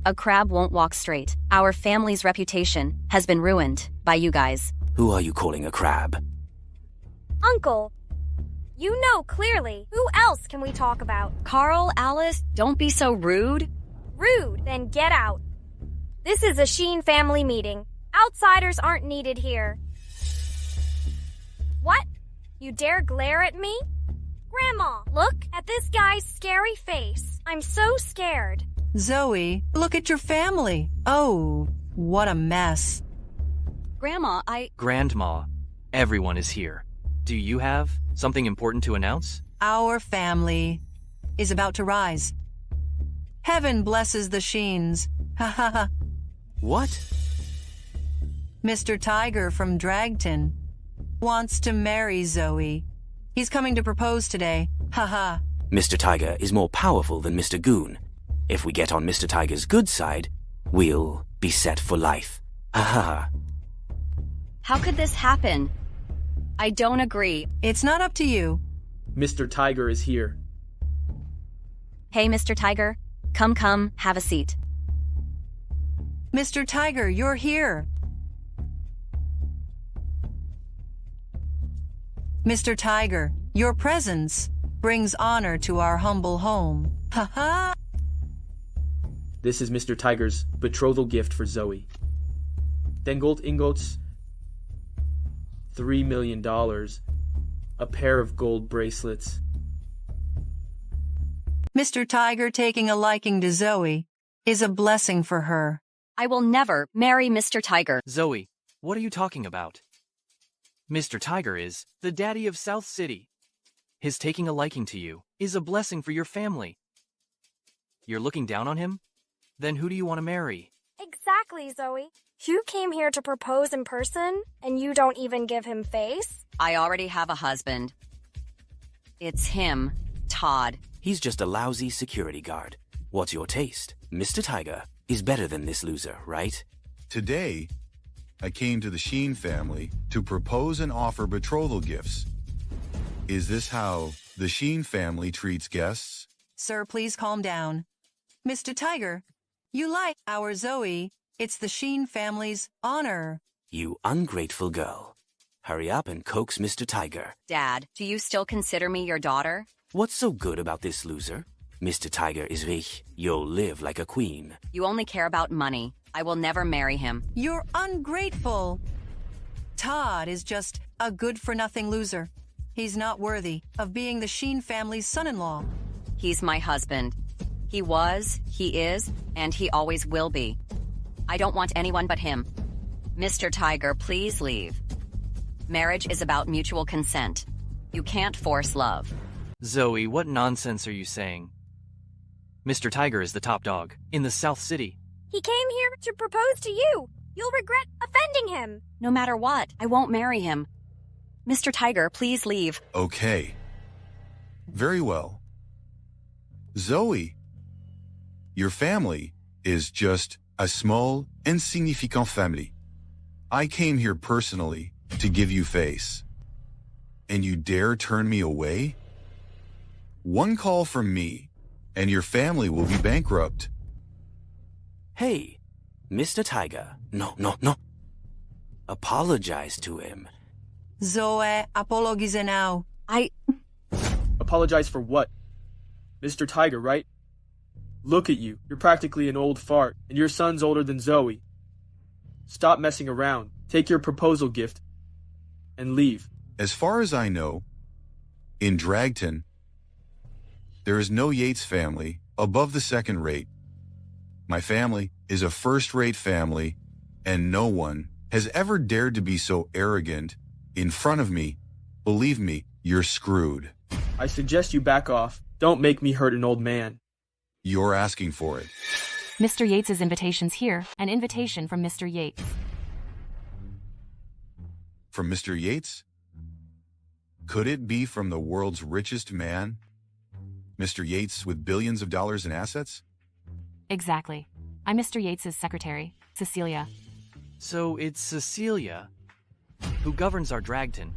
A crab won't walk straight. Our family's reputation has been ruined by you guys. Who are you calling a crab? Uncle, you know clearly. Who else can we talk about? Carl, Alice, don't be so rude. Rude, then get out. This is a Sheen family meeting. Outsiders aren't needed here. What? You dare glare at me? Grandma, look at this guy's scary face. I'm so scared. Zoe, look at your family. Oh, what a mess. Grandma, Grandma, everyone is here. Do you have something important to announce? Our family is about to rise. Heaven blesses the Sheens. Ha ha ha. What? Mr. Tiger from Dragton wants to marry Zoe. He's coming to propose today. Ha ha. Mr. Tiger is more powerful than Mr. Goon. If we get on Mr. Tiger's good side, we'll be set for life. Ha ha. How could this happen? I don't agree. It's not up to you. Mr. Tiger is here. Hey, Mr. Tiger. Come, have a seat. Mr. Tiger, you're here. Mr. Tiger, your presence brings honor to our humble home. Ha ha! This is Mr. Tiger's betrothal gift for Zoe. 10 gold ingots, $3 million, a pair of gold bracelets. Mr. Tiger taking a liking to Zoe is a blessing for her. I will never marry Mr. Tiger. Zoe, what are you talking about? Mr. Tiger is the daddy of South City. His taking a liking to you is a blessing for your family. You're looking down on him? Then who do you want to marry? Exactly, Zoe. You came here to propose in person, and you don't even give him face? I already have a husband. It's him, Todd. He's just a lousy security guard. What's your taste? Mr. Tiger is better than this loser, right? Today, I came to the Sheen family to propose and offer betrothal gifts. Is this how the Sheen family treats guests? Sir, please calm down. Mr. Tiger, you like our Zoe. It's the Sheen family's honor. You ungrateful girl. Hurry up and coax Mr. Tiger. Dad, do you still consider me your daughter? What's so good about this loser? Mr. Tiger is rich. You'll live like a queen. You only care about money. I will never marry him. You're ungrateful. Todd is just a good-for-nothing loser. He's not worthy of being the Sheen family's son-in-law. He's my husband. He was, he is, and he always will be. I don't want anyone but him. Mr. Tiger, please leave. Marriage is about mutual consent. You can't force love. Zoe, what nonsense are you saying? Mr. Tiger is the top dog in the South City. He came here to propose to you. You'll regret offending him. No matter what, I won't marry him. Mr. Tiger, please leave. Okay. Very well. Zoe, your family is just A small, insignificant family. I came here personally to give you face. And you dare turn me away? One call from me, and your family will be bankrupt. Hey, Mr. Tiger. No. Apologize to him. Zoe, apologize now. Apologize for what? Mr. Tiger, right? Look at you. You're practically an old fart, and your son's older than Zoe. Stop messing around. Take your proposal gift and leave. As far as I know, in Dragton, there is no Yates family above the second rate. My family is a first-rate family, and no one has ever dared to be so arrogant in front of me. Believe me, you're screwed. I suggest you back off. Don't make me hurt an old man. You're asking for it. Mr. Yates's invitation's here. An invitation from Mr. Yates. From Mr. Yates? Could it be from the world's richest man? Mr. Yates with billions of dollars in assets? Exactly. I'm Mr. Yates's secretary, Cecilia. So it's Cecilia who governs our Dragton.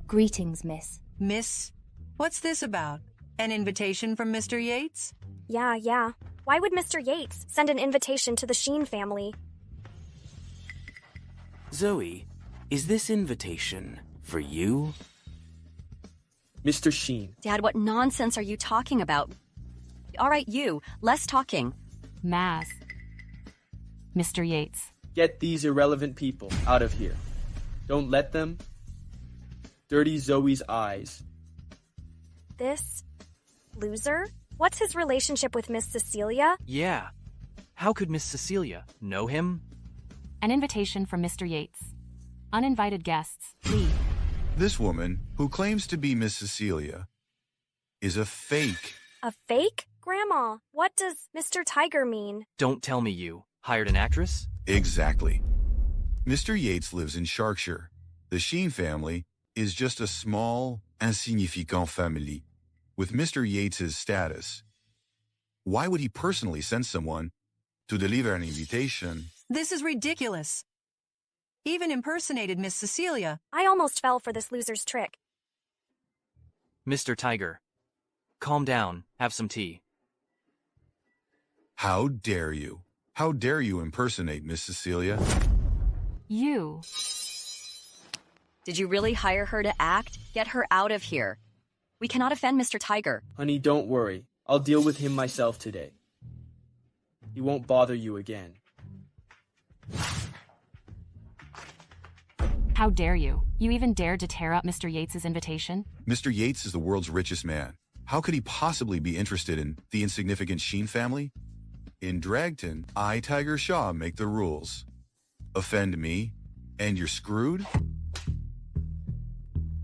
Greetings, miss. Miss, what's this about? An invitation from Mr. Yates? Yeah. Why would Mr. Yates send an invitation to the Sheen family? Zoe, is this invitation for you? Mr. Sheen. Dad, what nonsense are you talking about? All right, you. Less talking. Mass. Mr. Yates. Get these irrelevant people out of here. Don't let them dirty Zoe's eyes. This loser? What's his relationship with Miss Cecilia? Yeah. How could Miss Cecilia know him? An invitation from Mr. Yates. Uninvited guests, leave. This woman, who claims to be Miss Cecilia, is a fake. A fake? Grandma, what does Mr. Tiger mean? Don't tell me you hired an actress? Exactly. Mr. Yates lives in Sharkshire. The Sheen family is just a small, insignificant family. With Mr. Yates's status, why would he personally send someone to deliver an invitation? This is ridiculous. Even impersonated Miss Cecilia. I almost fell for this loser's trick. Mr. Tiger, calm down. Have some tea. How dare you? How dare you impersonate Miss Cecilia? You. Did you really hire her to act? Get her out of here. We cannot offend Mr. Tiger. Honey, don't worry. I'll deal with him myself today. He won't bother you again. How dare you? You even dared to tear up Mr. Yates's invitation? Mr. Yates is the world's richest man. How could he possibly be interested in the insignificant Sheen family? In Dragton, I, Tiger Shaw, make the rules. Offend me, and you're screwed?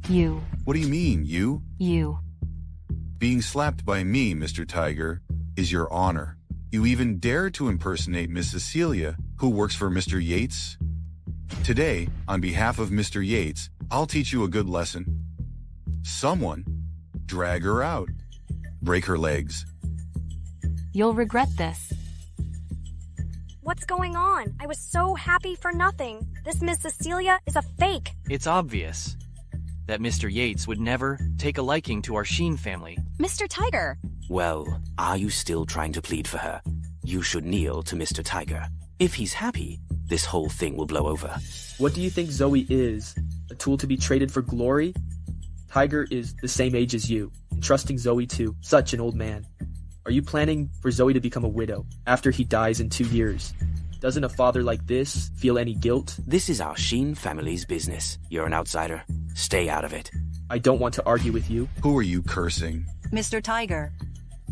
You. What do you mean, you? You. Being slapped by me, Mr. Tiger, is your honor. You even dare to impersonate Miss Cecilia, who works for Mr. Yates? Today, on behalf of Mr. Yates, I'll teach you a good lesson. Someone, drag her out. Break her legs. You'll regret this. What's going on? I was so happy for nothing. This Miss Cecilia is a fake. It's obvious that Mr. Yates would never take a liking to our Sheen family. Mr. Tiger! Well, are you still trying to plead for her? You should kneel to Mr. Tiger. If he's happy, this whole thing will blow over. What do you think Zoe is? A tool to be traded for glory? Tiger is the same age as you, entrusting Zoe to such an old man. Are you planning for Zoe to become a widow after he dies in 2 years? Doesn't a father like this feel any guilt? This is our Sheen family's business. You're an outsider. Stay out of it. I don't want to argue with you. Who are you cursing? Mr. Tiger,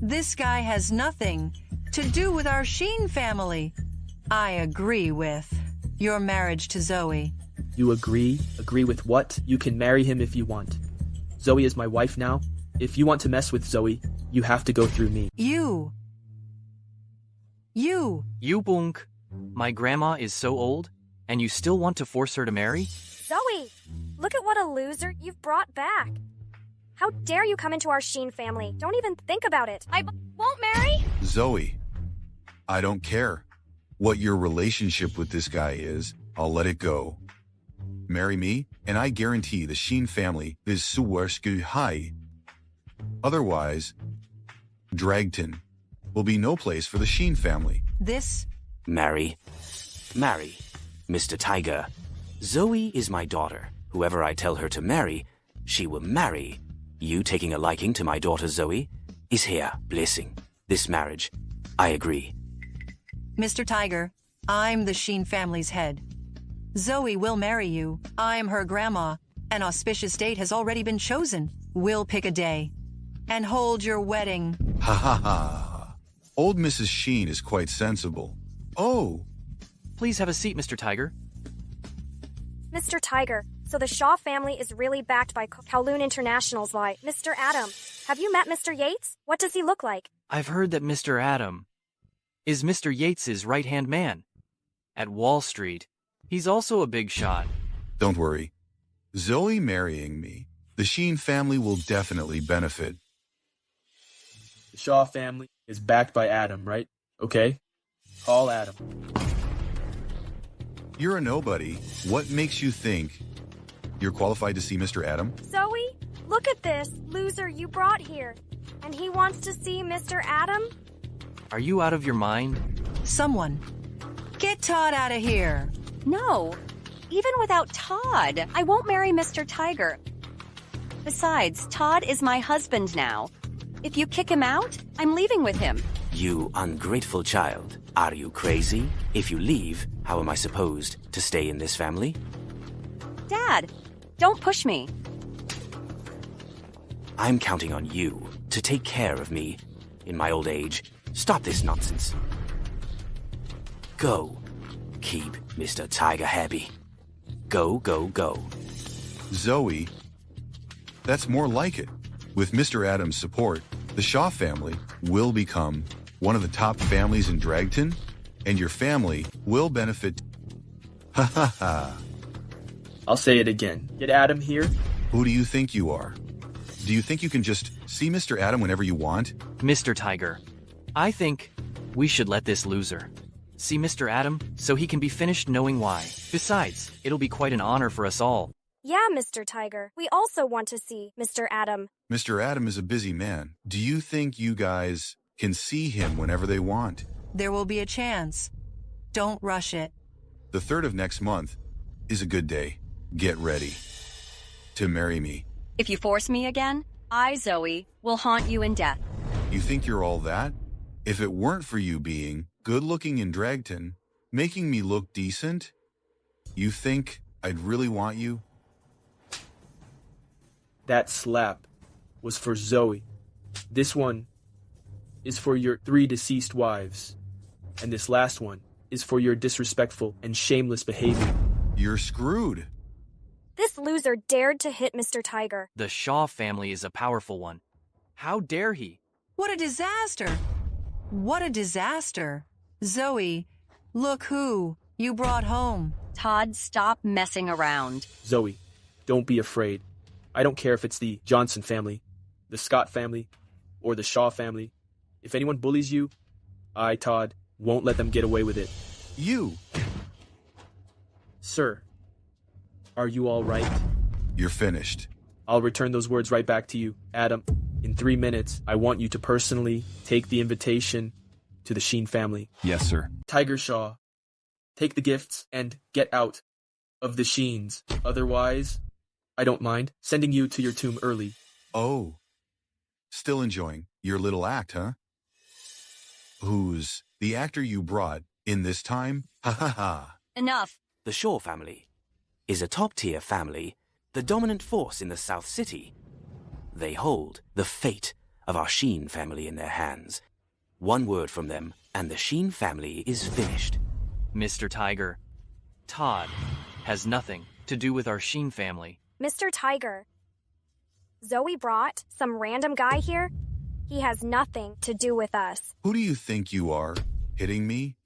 this guy has nothing to do with our Sheen family. I agree with your marriage to Zoe. You agree? Agree with what? You can marry him if you want. Zoe is my wife now. If you want to mess with Zoe, you have to go through me. You. You bunk. My grandma is so old, and you still want to force her to marry? Zoe! Look at what a loser you've brought back. How dare you come into our Sheen family? Don't even think about it. I won't marry? Zoe, I don't care. what your relationship with this guy is, I'll let it go. Marry me, and I guarantee the Sheen family is suwarsku high. Otherwise, Dragton will be no place for the Sheen family. This? Marry, Mr. Tiger. Zoe is my daughter. Whoever I tell her to marry, she will marry. You taking a liking to my daughter Zoe is here blessing this marriage. I agree. Mr. Tiger, I'm the Sheen family's head. Zoe will marry you. I'm her grandma. An auspicious date has already been chosen. We'll pick a day and hold your wedding. Ha ha ha. Old Mrs. Sheen is quite sensible. Oh. Please have a seat, Mr. Tiger. Mr. Tiger, so the Shaw family is really backed by Kowloon International's lie. Mr. Adam, have you met Mr. Yates? What does he look like? I've heard that Mr. Adam is Mr. Yates's right-hand man. At Wall Street, he's also a big shot. Don't worry. Zoe marrying me, the Sheen family will definitely benefit. The Shaw family is backed by Adam, right? Okay. Call Adam. You're a nobody. What makes you think you're qualified to see Mr. Adam? Zoe, look at this loser you brought here. And he wants to see Mr. Adam? Are you out of your mind? Someone, get Todd out of here. No, even without Todd, I won't marry Mr. Tiger. Besides, Todd is my husband now. If you kick him out, I'm leaving with him. You ungrateful child. Are you crazy? If you leave, how am I supposed to stay in this family? Dad, don't push me. I'm counting on you to take care of me in my old age. Stop this nonsense. Go. Keep Mr. Tiger happy. Go, go, go. Zoe, that's more like it. With Mr. Adams' support, the Shaw family will become one of the top families in Dragton, and your family will benefit. Ha ha ha. I'll say it again. Get Adam here. Who do you think you are? Do you think you can just see Mr. Adam whenever you want? Mr. Tiger, I think we should let this loser see Mr. Adam so he can be finished knowing why. Besides, it'll be quite an honor for us all. Yeah, Mr. Tiger. We also want to see Mr. Adam. Mr. Adam is a busy man. Do you think you guys can see him whenever they want? There will be a chance. Don't rush it. The 3rd of next month is a good day. Get ready to marry me. If you force me again, I, Zoe, will haunt you in death. You think you're all that? If it weren't for you being good-looking in Dragton, making me look decent, you think I'd really want you? That slap was for Zoe. This one is for your 3 deceased wives. And this last one is for your disrespectful and shameless behavior. You're screwed. This loser dared to hit Mr. Tiger. The Shaw family is a powerful one. How dare he? What a disaster. What a disaster. Zoe, look who you brought home. Todd, stop messing around. Zoe, don't be afraid. I don't care if it's the Johnson family, the Scott family, or the Shaw family. If anyone bullies you, I, Todd, won't let them get away with it. You! Sir, are you all right? You're finished. I'll return those words right back to you. Adam, in 3 minutes, I want you to personally take the invitation to the Sheen family. Yes, sir. Tiger Shaw, take the gifts and get out of the Sheens. Otherwise, I don't mind sending you to your tomb early. Oh. Still enjoying your little act, huh? Who's the actor you brought in this time? Ha ha ha. Enough. The Shaw family is a top-tier family, the dominant force in the South City. They hold the fate of our Sheen family in their hands. One word from them, and the Sheen family is finished. Mr. Tiger, Todd has nothing to do with our Sheen family. Mr. Tiger, Zoe brought some random guy here. He has nothing to do with us. Who do you think you are? Hitting me?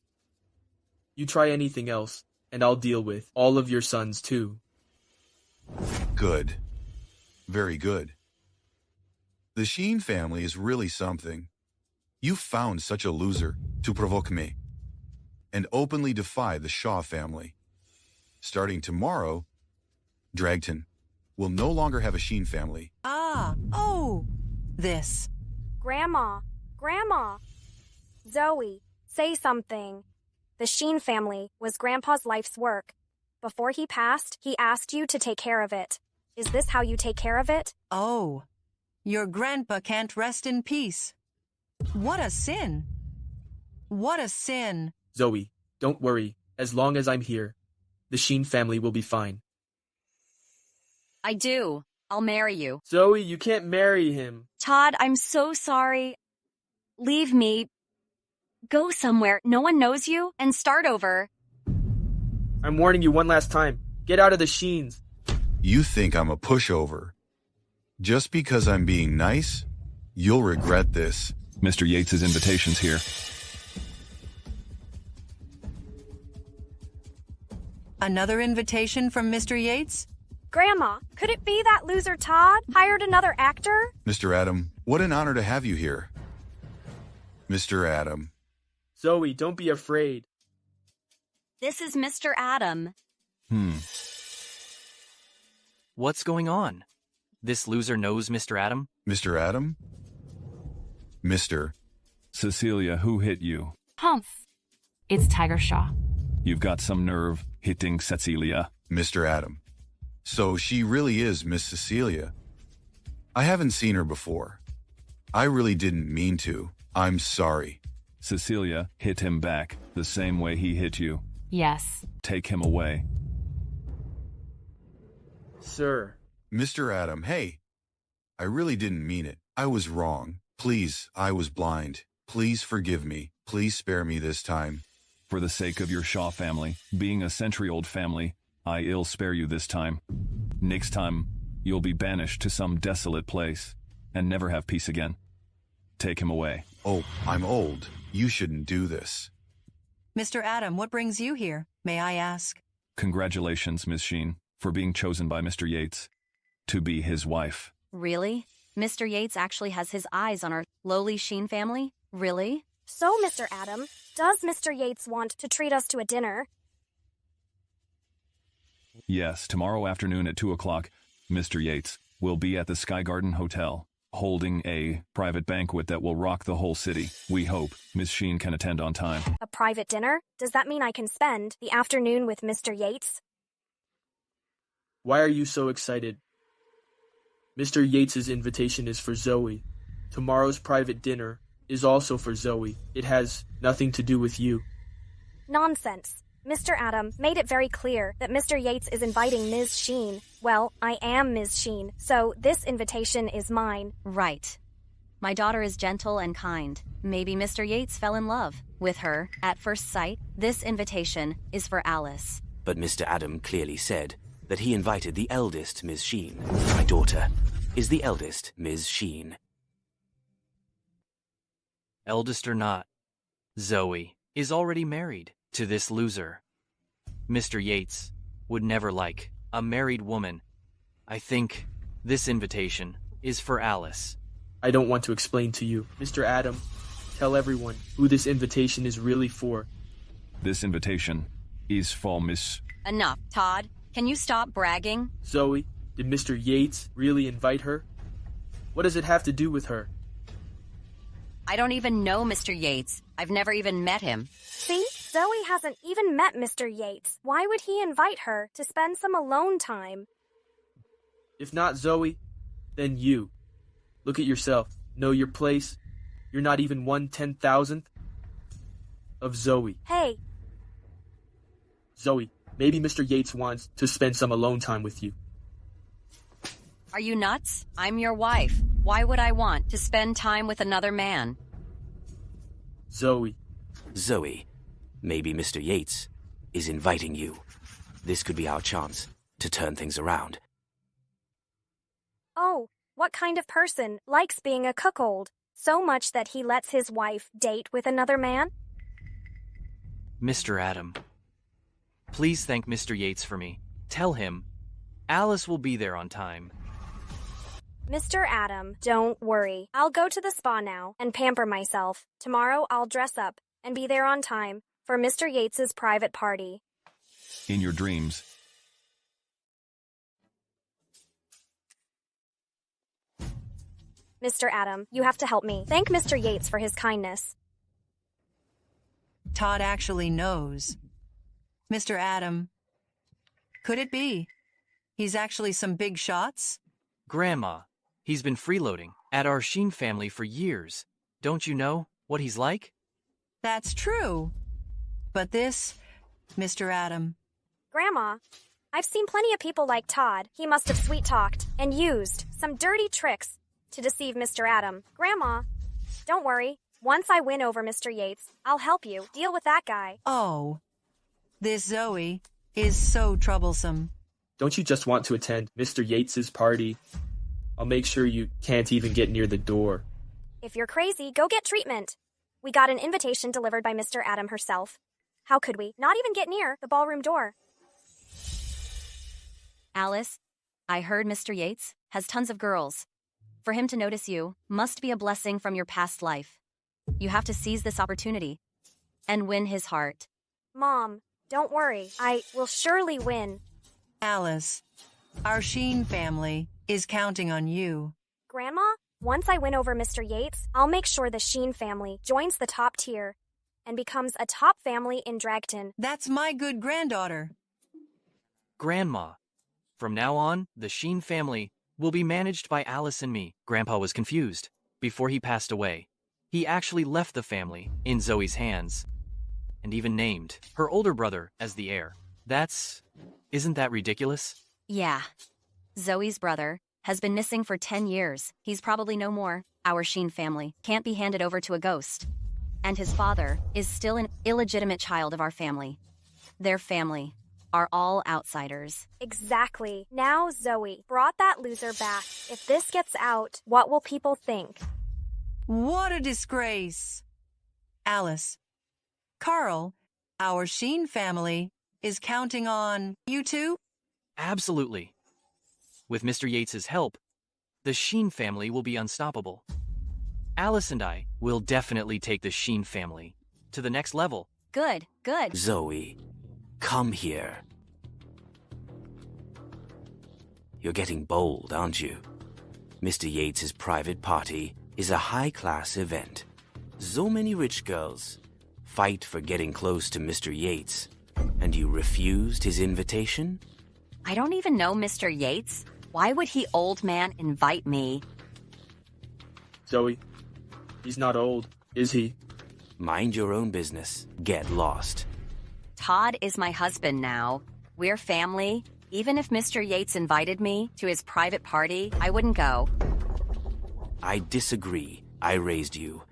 You try anything else, and I'll deal with all of your sons too. Good. Very good. The Sheen family is really something. You found such a loser to provoke me. and openly defy the Shaw family. Starting tomorrow, Dragton will no longer have a Sheen family. This. Grandma, Grandma. Zoe, say something. The Sheen family was Grandpa's life's work. Before he passed, he asked you to take care of it. Is this how you take care of it? Oh, your grandpa can't rest in peace. What a sin. What a sin. Zoe, don't worry. As long as I'm here, the Sheen family will be fine. I do. I'll marry you. Zoe, you can't marry him. Todd, I'm so sorry. Leave me. Go somewhere no one knows you and start over. I'm warning you one last time. Get out of the Sheens. You think I'm a pushover. Just because I'm being nice, you'll regret this. Mr. Yates's invitation's here. Another invitation from Mr. Yates? Grandma, could it be that loser Todd hired another actor? Mr. Adam, what an honor to have you here. Mr. Adam. Zoe, don't be afraid. This is Mr. Adam. What's going on? This loser knows Mr. Adam? Mr. Adam? Mr. Cecilia, who hit you? Humph. It's Tiger Shaw. You've got some nerve hitting Cecilia. Mr. Adam. So she really is Miss Cecilia. I haven't seen her before. I really didn't mean to. I'm sorry. Cecilia hit him back the same way he hit you. Yes. Take him away. Sir. Mr. Adam, hey. I really didn't mean it. I was wrong. Please, I was blind. Please forgive me. Please spare me this time. For the sake of your Shaw family, being a century-old family, I'll spare you this time. Next time, you'll be banished to some desolate place and never have peace again. Take him away. Oh, I'm old. You shouldn't do this. Mr. Adam, what brings you here, may I ask? Congratulations, Miss Sheen, for being chosen by Mr. Yates to be his wife. Really? Mr. Yates actually has his eyes on our lowly Sheen family? Really? So, Mr. Adam, does Mr. Yates want to treat us to a dinner? Yes, tomorrow afternoon at 2 o'clock, Mr. Yates will be at the Sky Garden Hotel, holding a private banquet that will rock the whole city. We hope Miss Sheen can attend on time. A private dinner? Does that mean I can spend the afternoon with Mr. Yates? Why are you so excited? Mr. Yates's invitation is for Zoe. Tomorrow's private dinner is also for Zoe. It has nothing to do with you. Nonsense. Mr. Adam made it very clear that Mr. Yates is inviting Ms. Sheen. Well, I am Ms. Sheen, so this invitation is mine. Right. My daughter is gentle and kind. Maybe Mr. Yates fell in love with her at first sight. This invitation is for Alice. But Mr. Adam clearly said that he invited the eldest Ms. Sheen. My daughter is the eldest Ms. Sheen. Eldest or not, Zoe is already married to this loser. Mr. Yates would never like a married woman. I think this invitation is for Alice. I don't want to explain to you. Mr. Adam, tell everyone who this invitation is really for. This invitation is for Miss... Enough, Todd. Can you stop bragging? Zoe, did Mr. Yates really invite her? What does it have to do with her? I don't even know Mr. Yates. I've never even met him. See? Zoe hasn't even met Mr. Yates. Why would he invite her to spend some alone time? If not Zoe, then you. Look at yourself. Know your place. You're not even 1/10,000th of Zoe. Hey. Zoe, maybe Mr. Yates wants to spend some alone time with you. Are you nuts? I'm your wife. Why would I want to spend time with another man? Zoe. Zoe, maybe Mr. Yates is inviting you. This could be our chance to turn things around. Oh, what kind of person likes being a cuckold so much that he lets his wife date with another man? Mr. Adam, please thank Mr. Yates for me. Tell him Alice will be there on time. Mr. Adam, don't worry. I'll go to the spa now and pamper myself. Tomorrow I'll dress up and be there on time. for Mr. Yates's private party. In your dreams. Mr. Adam, you have to help me. Thank Mr. Yates for his kindness. Todd actually knows. Mr. Adam, could it be? He's actually some big shots? Grandma, he's been freeloading at our Sheen family for years. Don't you know what he's like? That's true. But this, Mr. Adam. Grandma, I've seen plenty of people like Todd. He must have sweet-talked and used some dirty tricks to deceive Mr. Adam. Grandma, don't worry. Once I win over Mr. Yates, I'll help you deal with that guy. Oh, this Zoe is so troublesome. Don't you just want to attend Mr. Yates's party? I'll make sure you can't even get near the door. If you're crazy, go get treatment. We got an invitation delivered by Mr. Adam herself. How could we not even get near the ballroom door? Alice, I heard Mr. Yates has tons of girls. For him to notice you must be a blessing from your past life. You have to seize this opportunity and win his heart. Mom, don't worry. I will surely win. Alice, our Sheen family is counting on you. Grandma, once I win over Mr. Yates, I'll make sure the Sheen family joins the top tier and becomes a top family in Dragton. That's my good granddaughter. Grandma, from now on, the Sheen family will be managed by Alice and me. Grandpa was confused. Before he passed away, he actually left the family in Zoe's hands and even named her older brother as the heir. Isn't that ridiculous? Yeah. Zoe's brother has been missing for 10 years. He's probably no more. Our Sheen family can't be handed over to a ghost. And his father is still an illegitimate child of our family. Their family are all outsiders. Exactly. Now Zoe brought that loser back. If this gets out, what will people think? What a disgrace. Alice, Carl, our Sheen family is counting on you two? Absolutely. With Mr. Yates's help, the Sheen family will be unstoppable. Alice and I will definitely take the Sheen family to the next level. Good. Zoe, come here. You're getting bold, aren't you? Mr. Yates's private party is a high-class event. So many rich girls fight for getting close to Mr. Yates, and you refused his invitation? I don't even know Mr. Yates. Why would he, old man, invite me? Zoe, he's not old, is he? Mind your own business. Get lost. Todd is my husband now. We're family. Even if Mr. Yates invited me to his private party, I wouldn't go. I disagree. I raised you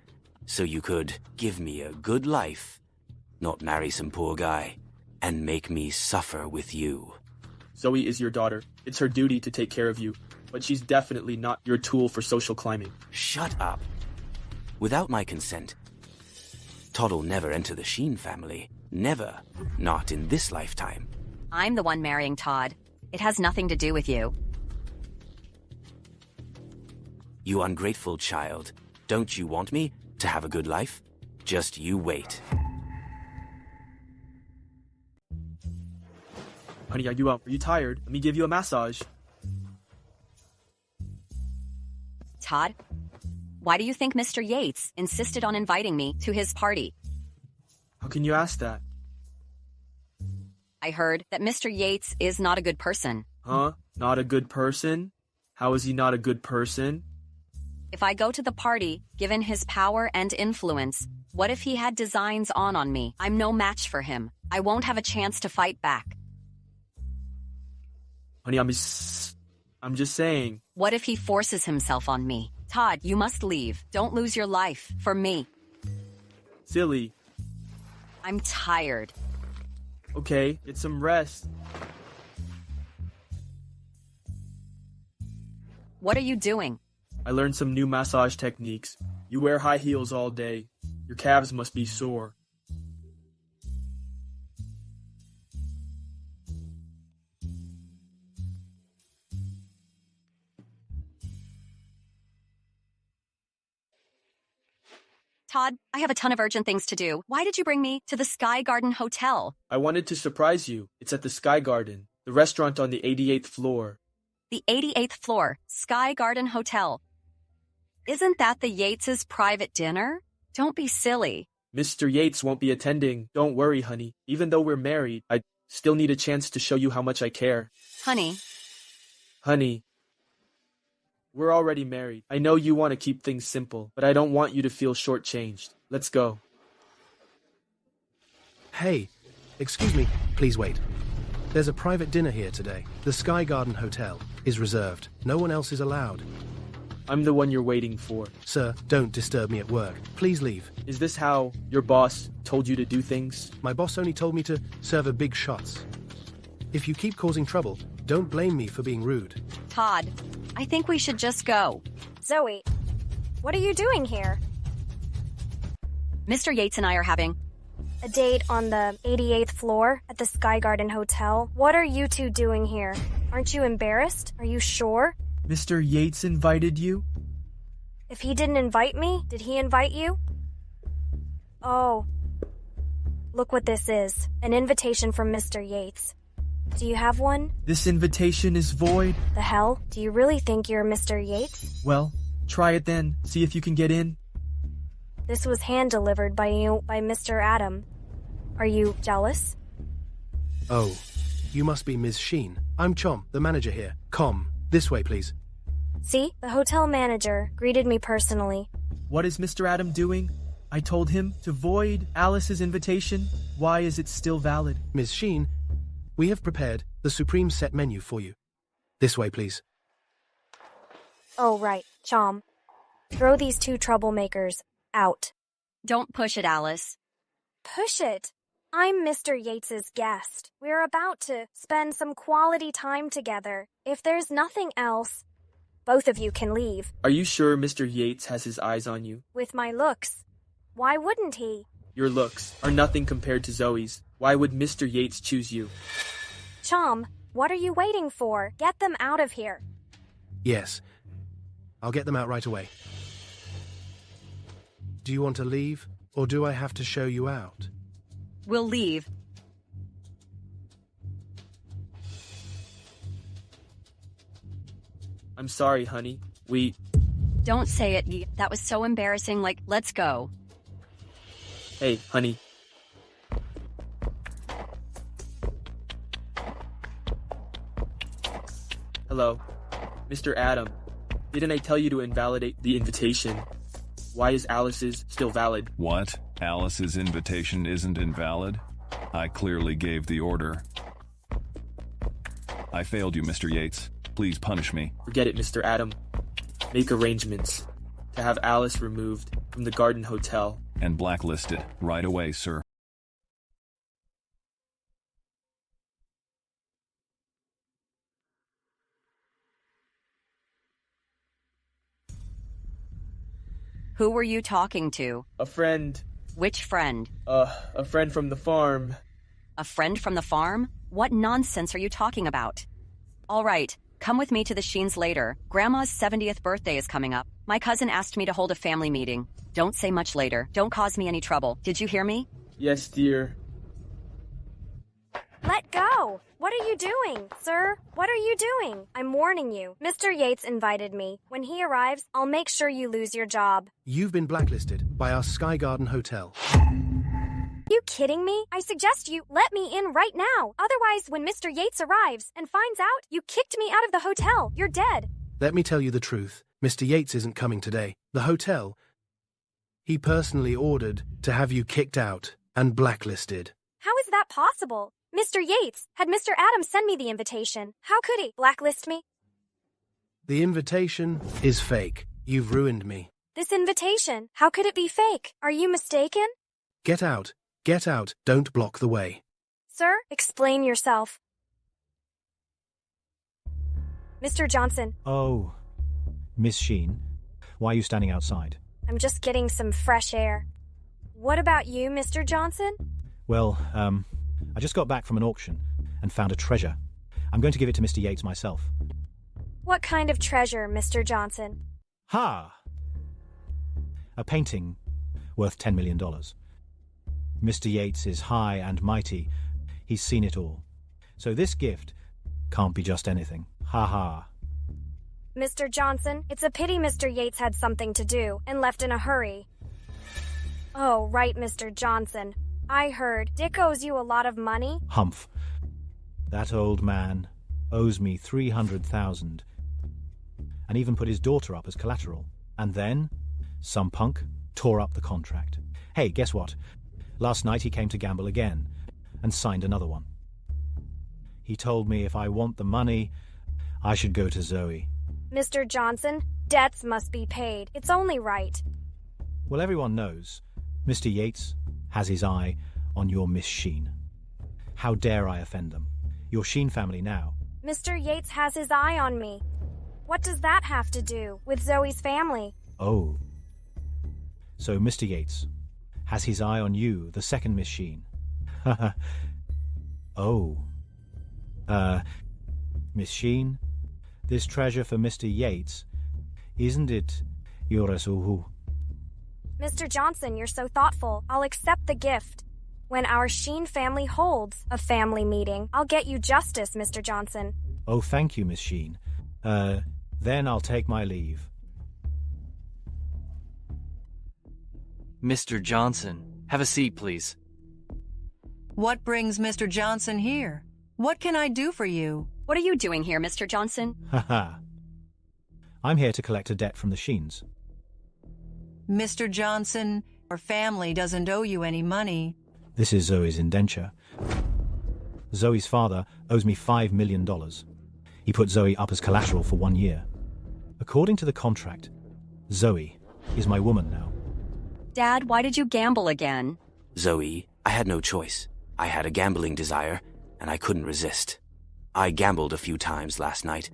so you could give me a good life, not marry some poor guy and make me suffer with you. Zoe is your daughter. It's her duty to take care of you, but she's definitely not your tool for social climbing. Shut up. Without my consent, Todd'll never enter the Sheen family. Never. Not in this lifetime. I'm the one marrying Todd. It has nothing to do with you. You ungrateful child. Don't you want me to have a good life? Just you wait. Honey, are you tired? Let me give you a massage. Todd, why do you think Mr. Yates insisted on inviting me to his party? How can you ask that? I heard that Mr. Yates is not a good person. Huh? Not a good person? How is he not a good person? If I go to the party, given his power and influence, what if he had designs on me? I'm no match for him. I won't have a chance to fight back. Honey, I'm just saying. What if he forces himself on me? Todd, you must leave. Don't lose your life for me. Silly. I'm tired. Okay, get some rest. What are you doing? I learned some new massage techniques. You wear high heels all day. Your calves must be sore. Todd, I have a ton of urgent things to do. Why did you bring me to the Sky Garden Hotel? I wanted to surprise you. It's at the Sky Garden, the restaurant on the 88th floor. The 88th floor, Sky Garden Hotel. Isn't that the Yates' private dinner? Don't be silly. Mr. Yates won't be attending. Don't worry, honey. Even though we're married, I still need a chance to show you how much I care. Honey. Honey. We're already married. I know you want to keep things simple, but I don't want you to feel shortchanged. Let's go. Hey, excuse me, please wait. There's a private dinner here today. The Sky Garden Hotel is reserved. No one else is allowed. I'm the one you're waiting for. Sir, don't disturb me at work. Please leave. Is this how your boss told you to do things? My boss only told me to serve a big shots. If you keep causing trouble, don't blame me for being rude. Todd, I think we should just go. Zoe, what are you doing here? Mr. Yates and I are having a date on the 88th floor at the Sky Garden Hotel. What are you two doing here? Aren't you embarrassed? Are you sure? Mr. Yates invited you? If he didn't invite me, did he invite you? Oh. Look what this is. An invitation from Mr. Yates. Do you have one? This invitation is void. The hell? Do you really think you're Mr. Yates? Well, try it then. See if you can get in. This was hand-delivered by Mr. Adam. Are you jealous? Oh, you must be Ms. Sheen. I'm Chom, the manager here. Com, this way, please. See? The hotel manager greeted me personally. What is Mr. Adam doing? I told him to void Alice's invitation. Why is it still valid? Ms. Sheen, we have prepared the supreme set menu for you. This way, please. Oh, right. Chom. Throw these two troublemakers out. Don't push it, Alice. Push it. I'm Mr. Yates's guest. We're about to spend some quality time together. If there's nothing else, both of you can leave. Are you sure Mr. Yates has his eyes on you? With my looks. Why wouldn't he? Your looks are nothing compared to Zoe's. Why would Mr. Yates choose you? Chom, what are you waiting for? Get them out of here. Yes. I'll get them out right away. Do you want to leave, or do I have to show you out? We'll leave. I'm sorry, honey. Don't say it. That was so embarrassing. Like, let's go. Hey, honey. Hello. Mr. Adam. Didn't I tell you to invalidate the invitation? Why is Alice's still valid? What? Alice's invitation isn't invalid? I clearly gave the order. I failed you, Mr. Yates. Please punish me. Forget it, Mr. Adam. Make arrangements to have Alice removed from the Garden Hotel. And blacklisted right away, sir. Who were you talking to? A friend. Which friend? A friend from the farm. A friend from the farm? What nonsense are you talking about? All right, come with me to the Sheens later. Grandma's 70th birthday is coming up. My cousin asked me to hold a family meeting. Don't say much later. Don't cause me any trouble. Did you hear me? Yes, dear. Let go! What are you doing, sir? What are you doing? I'm warning you. Mr. Yates invited me. When he arrives, I'll make sure you lose your job. You've been blacklisted by our Sky Garden Hotel. You kidding me? I suggest you let me in right now. Otherwise, when Mr. Yates arrives and finds out you kicked me out of the hotel, you're dead. Let me tell you the truth. Mr. Yates isn't coming today. The hotel, he personally ordered to have you kicked out and blacklisted. How is that possible? Mr. Yates had Mr. Adams send me the invitation. How could he blacklist me? The invitation is fake. You've ruined me. This invitation, how could it be fake? Are you mistaken? Get out. Get out. Don't block the way. Sir, explain yourself. Mr. Johnson. Oh, Miss Sheen, why are you standing outside? I'm just getting some fresh air. What about you, Mr. Johnson? Well, I just got back from an auction and found a treasure. I'm going to give it to Mr. Yates myself. What kind of treasure, Mr. Johnson? Ha! A painting worth $10 million. Mr. Yates is high and mighty. He's seen it all. So this gift can't be just anything. Ha ha. Mr. Johnson, it's a pity Mr. Yates had something to do and left in a hurry. Oh, right, Mr. Johnson. I heard Dick owes you a lot of money. Humph. That old man owes me $300,000 and even put his daughter up as collateral. And then some punk tore up the contract. Hey, guess what? Last night he came to gamble again and signed another one. He told me if I want the money, I should go to Zoe. Mr. Johnson, debts must be paid. It's only right. Well, everyone knows Mr. Yates has his eye on your Miss Sheen. How dare I offend them? Your Sheen family now. Mr. Yates has his eye on me. What does that have to do with Zoe's family? Oh. So Mr. Yates has his eye on you, the second Miss Sheen. Oh. Miss Sheen, this treasure for Mr. Yates, isn't it yours? Mr. Johnson, you're so thoughtful. I'll accept the gift. When our Sheen family holds a family meeting, I'll get you justice, Mr. Johnson. Oh, thank you, Miss Sheen. Then I'll take my leave. Mr. Johnson, have a seat, please. What brings Mr. Johnson here? What can I do for you? What are you doing here, Mr. Johnson? Ha. I'm here to collect a debt from the Sheens. Mr. Johnson, our family doesn't owe you any money. This is Zoe's indenture. Zoe's father owes me $5 million. He put Zoe up as collateral for 1 year. According to the contract, Zoe is my woman now. Dad, why did you gamble again? Zoe, I had no choice. I had a gambling desire, and I couldn't resist. I gambled a few times last night,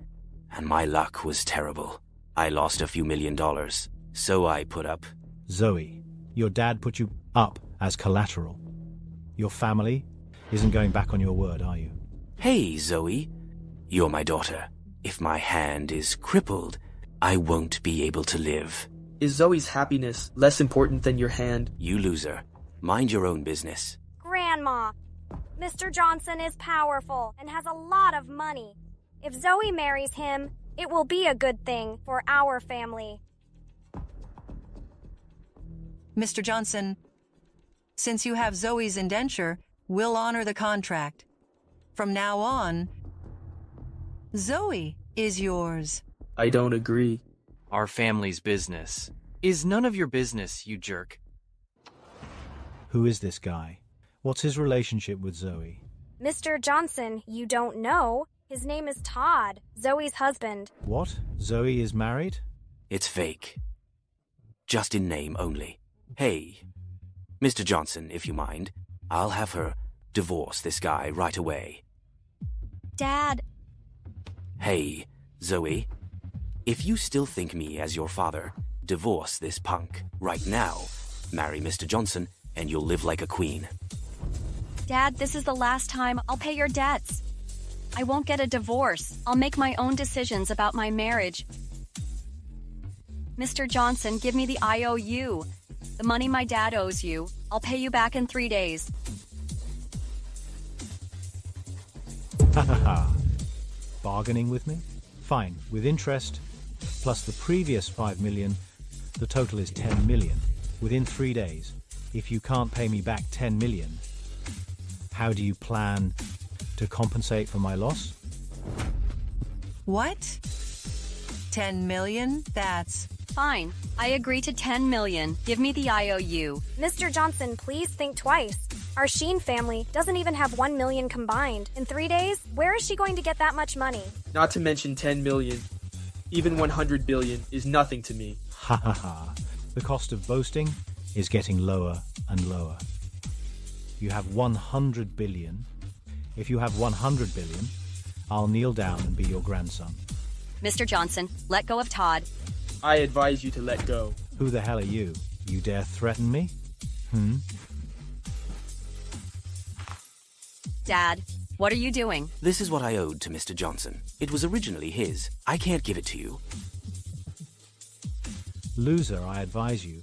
and my luck was terrible. I lost a few $1 million, so I put up... Zoe, your dad put you up as collateral. Your family isn't going back on your word, are you? Hey, Zoe. You're my daughter. If my hand is crippled, I won't be able to live. Is Zoe's happiness less important than your hand? You loser. Mind your own business. Grandma, Mr. Johnson is powerful and has a lot of money. If Zoe marries him, it will be a good thing for our family. Mr. Johnson, since you have Zoe's indenture, we'll honor the contract. From now on, Zoe is yours. I don't agree. Our family's business is none of your business, you jerk. Who is this guy? What's his relationship with Zoe? Mr. Johnson, you don't know. His name is Todd, Zoe's husband. What? Zoe is married? It's fake. Just in name only. Hey, Mr. Johnson, if you mind, I'll have her divorce this guy right away. Dad. Hey, Zoe, if you still think me as your father, divorce this punk right now. Marry Mr. Johnson, and you'll live like a queen. Dad, this is the last time I'll pay your debts. I won't get a divorce. I'll make my own decisions about my marriage. Mr. Johnson, give me the IOU. The money my dad owes you. I'll pay you back in 3 days. Ha ha ha. Bargaining with me? Fine, with interest, plus the previous $5 million, the total is $10 million, within 3 days. If you can't pay me back $10 million, how do you plan to compensate for my loss? What? 10 million? That's... Fine. I agree to 10 million. Give me the IOU. Mr. Johnson, please think twice. Our Sheen family doesn't even have 1 million combined. In 3 days, where is she going to get that much money? Not to mention 10 million. Even 100 billion is nothing to me. Ha ha ha. The cost of boasting is getting lower and lower. You have 100 billion. If you have 100 billion, I'll kneel down and be your grandson. Mr. Johnson, let go of Todd. I advise you to let go. Who the hell are you? You dare threaten me? Dad, what are you doing? This is what I owed to Mr. Johnson. It was originally his. I can't give it to you. Loser, I advise you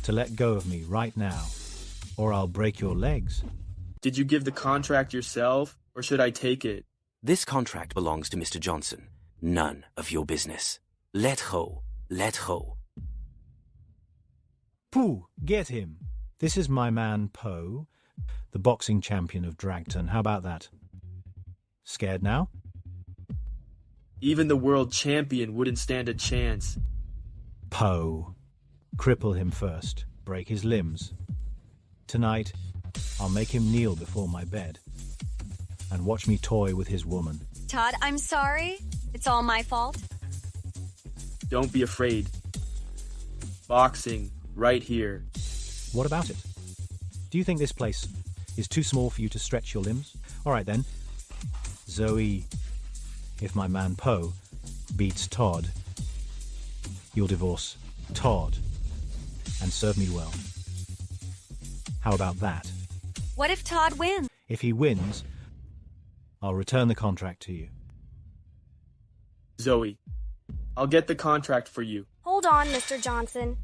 to let go of me right now, or I'll break your legs. Did you give the contract yourself, or should I take it? This contract belongs to Mr. Johnson. None of your business. Let go. Let go. Pooh, get him. This is my man Poe, the boxing champion of Dragton. How about that? Scared now? Even the world champion wouldn't stand a chance. Poe. Cripple him first. Break his limbs. Tonight, I'll make him kneel before my bed and watch me toy with his woman. Todd, I'm sorry. It's all my fault. Don't be afraid. Boxing, right here. What about it? Do you think this place is too small for you to stretch your limbs? All right then. Zoe, if my man Poe beats Todd, you'll divorce Todd and serve me well. How about that? What if Todd wins? If he wins, I'll return the contract to you. Zoe, I'll get the contract for you. Hold on, Mr. Johnson.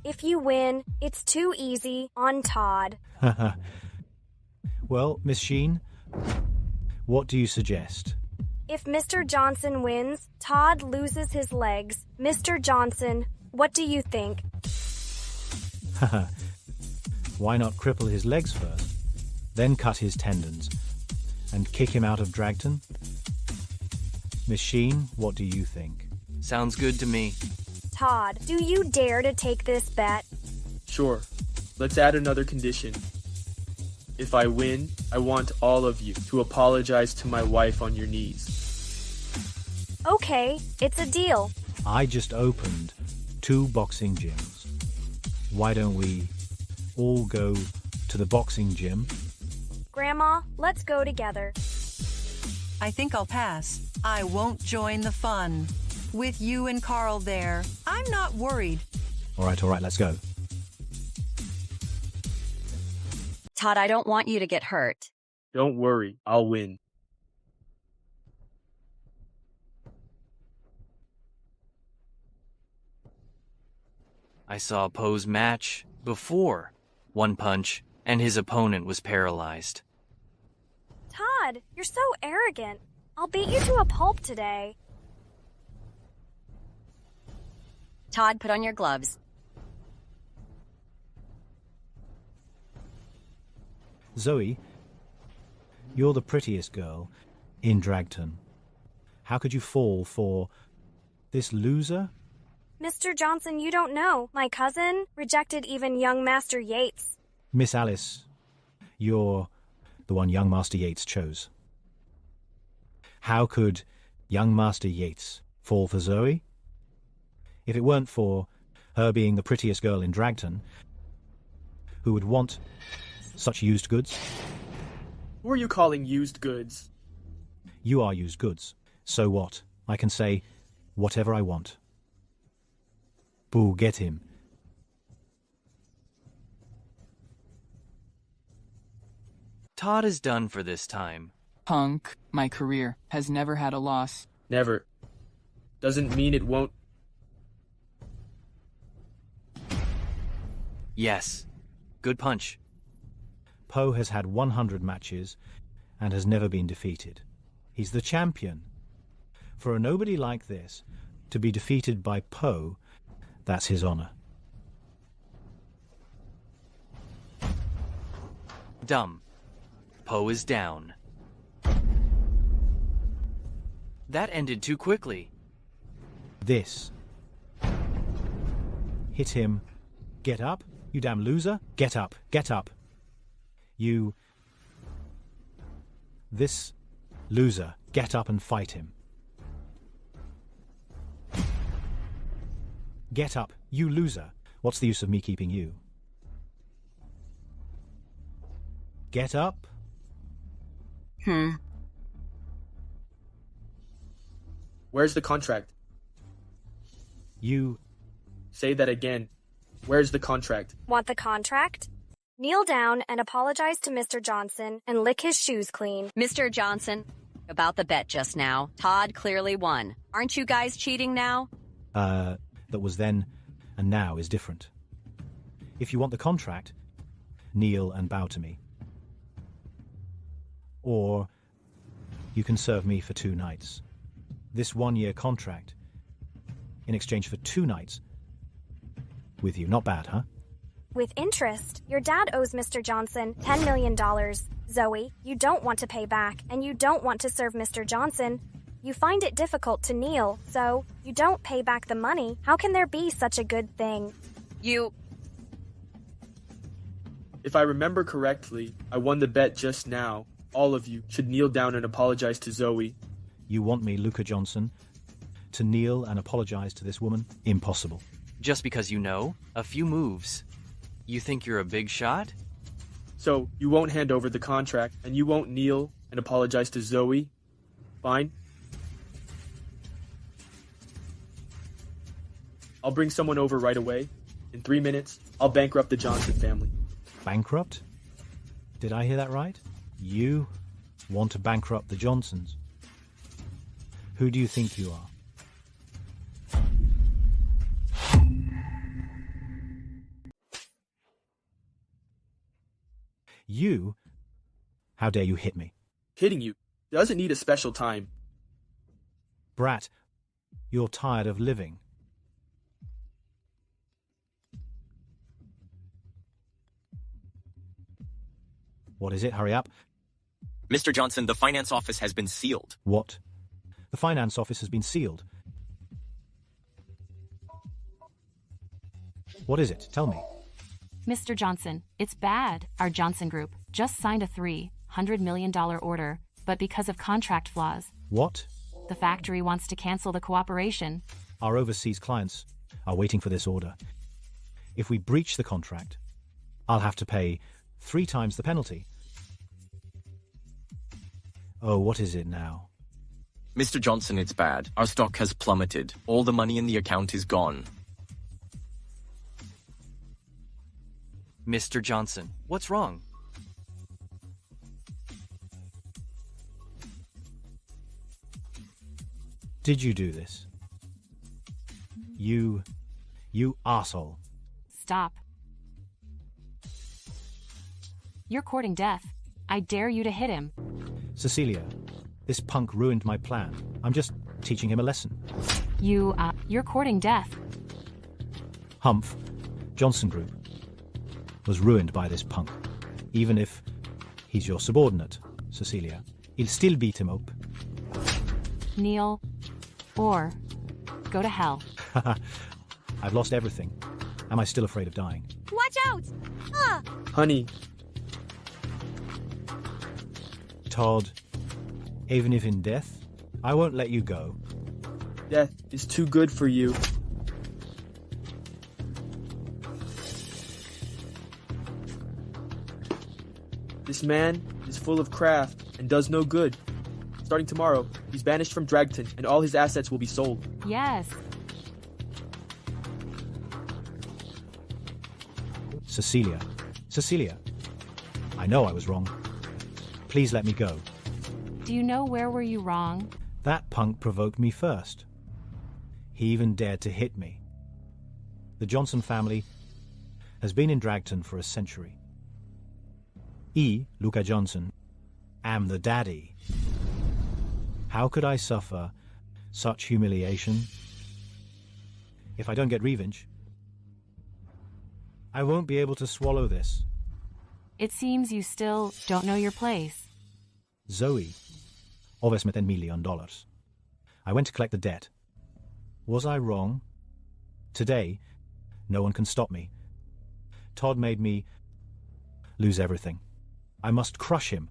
If you win, it's too easy on Todd. Well, Miss Sheen, what do you suggest? If Mr. Johnson wins, Todd loses his legs. Mr. Johnson, what do you think? Why not cripple his legs first, then cut his tendons, and kick him out of Dragton? Miss Sheen, what do you think? Sounds good to me. Todd, do you dare to take this bet? Sure. Let's add another condition. If I win, I want all of you to apologize to my wife on your knees. Okay, it's a deal. I just opened 2 boxing gyms. Why don't we all go to the boxing gym? Grandma, let's go together. I think I'll pass. I won't join the fun. With you and Carl there, I'm not worried. All right, let's go. Todd, I don't want you to get hurt. Don't worry, I'll win. I saw Poe's match before. 1 punch, and his opponent was paralyzed. Todd, you're so arrogant. I'll beat you to a pulp today. Todd, put on your gloves. Zoe, you're the prettiest girl in Dragton. How could you fall for this loser? Mr. Johnson, you don't know. My cousin rejected even young Master Yates. Miss Alice, you're the one young Master Yates chose. How could young Master Yates fall for Zoe? If it weren't for her being the prettiest girl in Dragton, who would want such used goods? Who are you calling used goods? You are used goods. So what? I can say whatever I want. Boo, get him. Todd is done for this time. Punk, my career has never had a loss. Never. Doesn't mean it won't. Yes. Good punch. Poe has had 100 matches and has never been defeated. He's the champion. For a nobody like this to be defeated by Poe, that's his honor. Dumb. Poe is down. That ended too quickly. This. Hit him. Get up, you damn loser. Get up, get up. You... This loser, get up and fight him. Get up, you loser. What's the use of me keeping you? Get up. Where's the contract? You... Say that again. Where's the contract? Want the contract? Kneel down and apologize to Mr. Johnson and lick his shoes clean. Mr. Johnson, about the bet just now, Todd clearly won. Aren't you guys cheating now? That was then and now is different. If you want the contract, kneel and bow to me. Or you can serve me for 2 nights. This 1-year contract in exchange for 2 nights with you. Not bad, huh? With interest, your dad owes Mr. Johnson $10 million. Zoe, you don't want to pay back, and you don't want to serve Mr. Johnson. You find it difficult to kneel, so you don't pay back the money. How can there be such a good thing? If I remember correctly, I won the bet just now. All of you should kneel down and apologize to Zoe. You want me, Luca Johnson, to kneel and apologize to this woman? Impossible. Just because you know a few moves. You think you're a big shot? So, you won't hand over the contract, and you won't kneel and apologize to Zoe? Fine. I'll bring someone over right away. In 3 minutes, I'll bankrupt the Johnson family. Bankrupt? Did I hear that right? You want to bankrupt the Johnsons? Who do you think you are? You? How dare you hit me? Hitting you doesn't need a special time. Brat, you're tired of living. What is it? Hurry up. Mr. Johnson, the finance office has been sealed. What? The finance office has been sealed. What is it? Tell me. Mr. Johnson, it's bad. Our Johnson Group just signed a $300 million order, but because of contract flaws. What? The factory wants to cancel the cooperation. Our overseas clients are waiting for this order. If we breach the contract, I'll have to pay 3 times the penalty. Oh, what is it now? Mr. Johnson, it's bad. Our stock has plummeted. All the money in the account is gone. Mr. Johnson, what's wrong? Did you do this? You arsehole. Stop. You're courting death. I dare you to hit him. Cecilia, this punk ruined my plan. I'm just teaching him a lesson. You're courting death. Humph, Johnson Group, was ruined by this punk. Even if he's your subordinate, Cecilia, he'll still beat him up. Kneel, or go to hell. I've lost everything. Am I still afraid of dying? Watch out! Ah! Honey. Todd, even if in death, I won't let you go. Death is too good for you. This man is full of craft and does no good. Starting tomorrow, he's banished from Dragton and all his assets will be sold. Yes. Cecilia, I know I was wrong. Please let me go. Do you know where were you wrong? That punk provoked me first. He even dared to hit me. The Johnson family has been in Dragton for a century. Luca Johnson, am the daddy. How could I suffer such humiliation? If I don't get revenge, I won't be able to swallow this. It seems you still don't know your place. Zoe, owes me $10 million. I went to collect the debt. Was I wrong? Today, no one can stop me. Todd made me lose everything. I must crush him.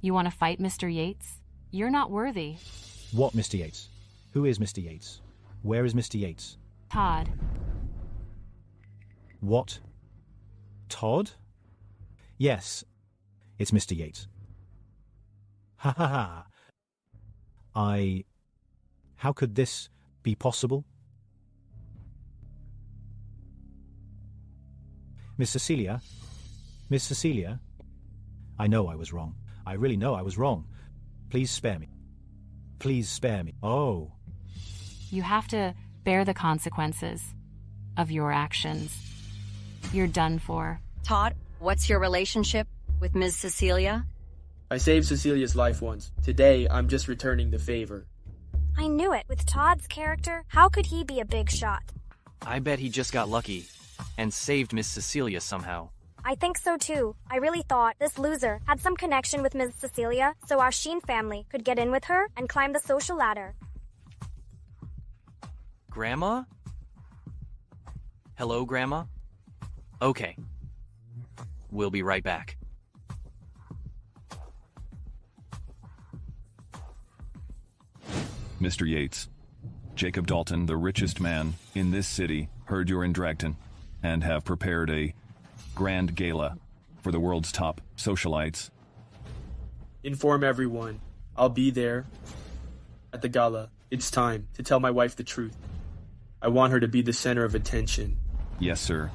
You want to fight Mr. Yates? You're not worthy. What Mr. Yates? Who is Mr. Yates? Where is Mr. Yates? Todd. What? Todd? Yes, it's Mr. Yates. Ha ha ha. How could this be possible? Miss Cecilia? Miss Cecilia? I know I was wrong. I really know I was wrong. Please spare me. Please spare me. Oh. You have to bear the consequences of your actions. You're done for. Todd, what's your relationship with Ms. Cecilia? I saved Cecilia's life once. Today, I'm just returning the favor. I knew it. With Todd's character, how could he be a big shot? I bet he just got lucky and saved Miss Cecilia somehow. I think so too. I really thought this loser had some connection with Ms. Cecilia, so our Sheen family could get in with her and climb the social ladder. Grandma? Hello, Grandma? Okay. We'll be right back. Mr. Yates, Jacob Dalton, the richest man in this city, heard you're in Dragton and have prepared a grand gala for the world's top socialites. Inform everyone. I'll be there at the gala. It's time to tell my wife the truth. I want her to be the center of attention. Yes, sir.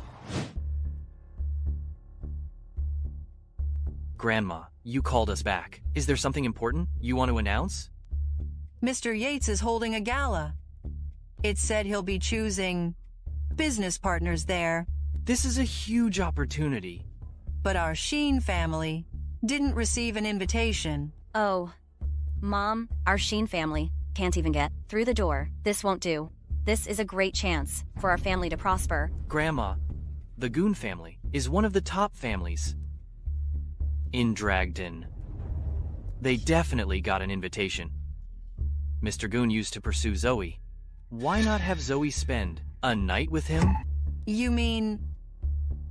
Grandma, you called us back. Is there something important you want to announce? Mr. Yates is holding a gala. It said he'll be choosing business partners there. This is a huge opportunity. But our Sheen family didn't receive an invitation. Oh, Mom, our Sheen family can't even get through the door. This won't do. This is a great chance for our family to prosper. Grandma, the Goon family is one of the top families in Dragton. They definitely got an invitation. Mr. Goon used to pursue Zoe. Why not have Zoe spend a night with him? You mean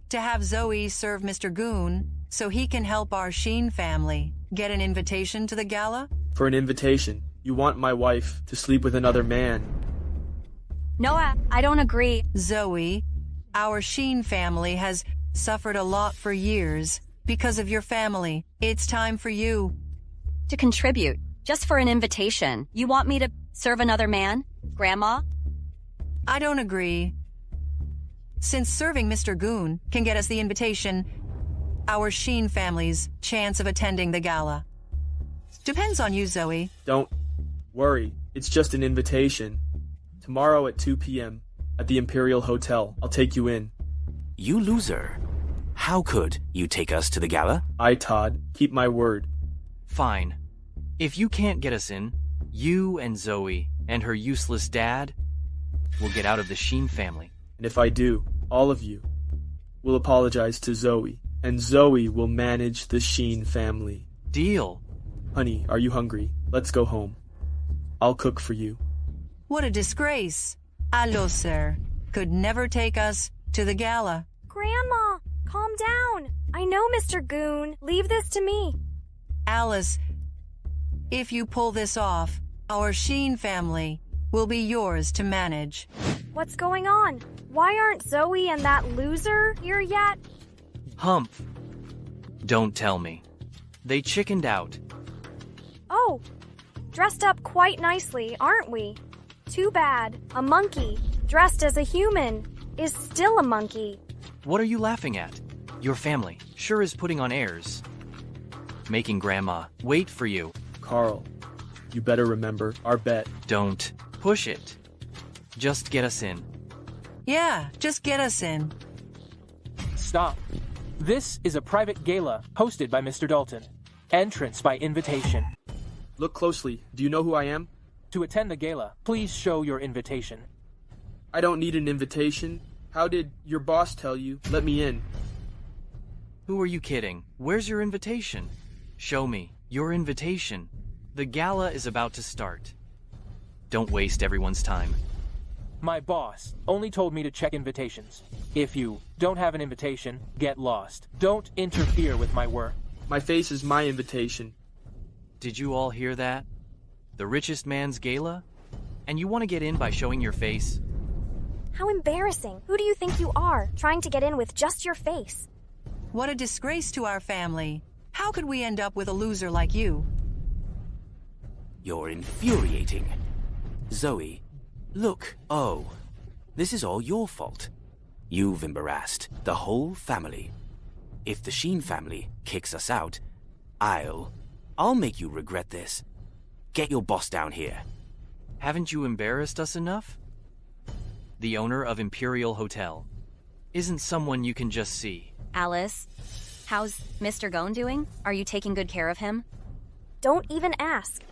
to have Zoe serve Mr. Goon so he can help our Sheen family get an invitation to the gala? For an invitation, you want my wife to sleep with another man. No, I don't agree. Zoe, our Sheen family has suffered a lot for years because of your family. It's time for you to contribute. Just for an invitation. You want me to serve another man? Grandma? I don't agree. Since serving Mr. Goon can get us the invitation, our Sheen family's chance of attending the gala depends on you, Zoe. Don't worry. It's just an invitation. Tomorrow at 2 p.m. at the Imperial Hotel. I'll take you in. You loser. How could you take us to the gala? I, Todd, keep my word. Fine. If you can't get us in, you and Zoe and her useless dad will get out of the Sheen family. And if I do, all of you will apologize to Zoe, and Zoe will manage the Sheen family. Deal. Honey, are you hungry? Let's go home. I'll cook for you. What a disgrace. A loser could never take us to the gala. Grandma, calm down. I know, Mr. Goon. Leave this to me. Alice, if you pull this off, our Sheen family will be yours to manage. What's going on? Why aren't Zoe and that loser here yet? Humph. Don't tell me. They chickened out. Oh, dressed up quite nicely, aren't we? Too bad. A monkey, dressed as a human, is still a monkey. What are you laughing at? Your family sure is putting on airs. Making Grandma wait for you. Carl, you better remember our bet. Don't push it. Just get us in. Yeah, just get us in. Stop. This is a private gala hosted by Mr. Dalton. Entrance by invitation. Look closely. Do you know who I am? To attend the gala, please show your invitation. I don't need an invitation. How did your boss tell you? Let me in. Who are you kidding? Where's your invitation? Show me your invitation. The gala is about to start. Don't waste everyone's time. My boss only told me to check invitations. If you don't have an invitation, get lost. Don't interfere with my work. My face is my invitation. Did you all hear that? The richest man's gala? And you want to get in by showing your face? How embarrassing. Who do you think you are, trying to get in with just your face? What a disgrace to our family. How could we end up with a loser like you? You're infuriating. Zoe, look. Oh, this is all your fault. You've embarrassed the whole family. If the Sheen family kicks us out, I'll make you regret this. Get your boss down here. Haven't you embarrassed us enough? The owner of Imperial Hotel. isn't someone you can just see. Alice, how's Mr. Goon doing? Are you taking good care of him? Don't even ask.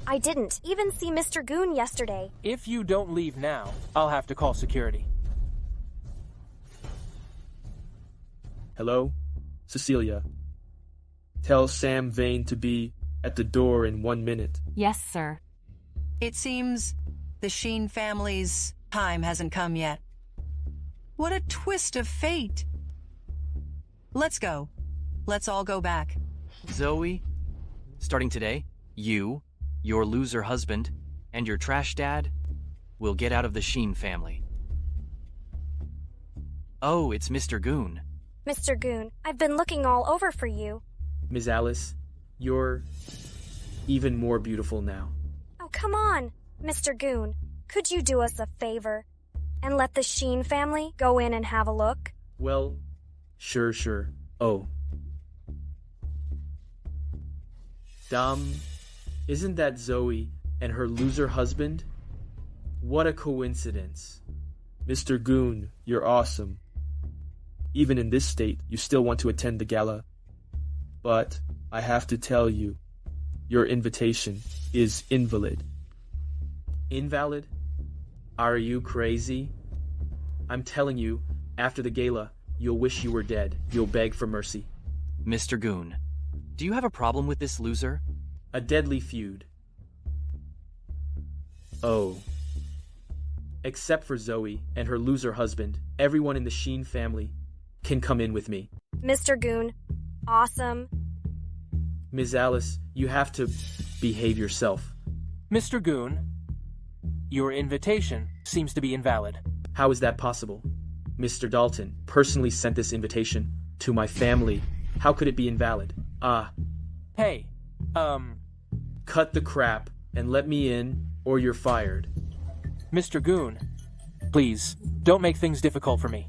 I didn't even see Mr. Goon yesterday. If you don't leave now, I'll have to call security. Hello? Cecilia. Tell Sam Vane to be at the door in 1 minute. Yes, sir. It seems the Sheen family's time hasn't come yet. What a twist of fate. Let's go. Let's all go back. Zoe, starting today, you, your loser husband, and your trash dad will get out of the Sheen family. Oh, it's Mr. Goon. Mr. Goon, I've been looking all over for you. Ms. Alice, you're even more beautiful now. Oh, come on, Mr. Goon. Could you do us a favor and let the Sheen family go in and have a look? Well, sure. Oh. Dom, isn't that Zoe and her loser husband? What a coincidence. Mr. Goon, you're awesome. Even in this state, you still want to attend the gala. But I have to tell you, your invitation is invalid. Invalid? Are you crazy? I'm telling you, after the gala, you'll wish you were dead. You'll beg for mercy. Mr. Goon, do you have a problem with this loser? A deadly feud. Oh. Except for Zoe and her loser husband, everyone in the Sheen family can come in with me. Mr. Goon, awesome. Ms. Alice, you have to behave yourself. Mr. Goon, your invitation seems to be invalid. How is that possible? Mr. Dalton personally sent this invitation to my family. How could it be invalid? Hey, Cut the crap and let me in, or you're fired. Mr. Goon, please, don't make things difficult for me.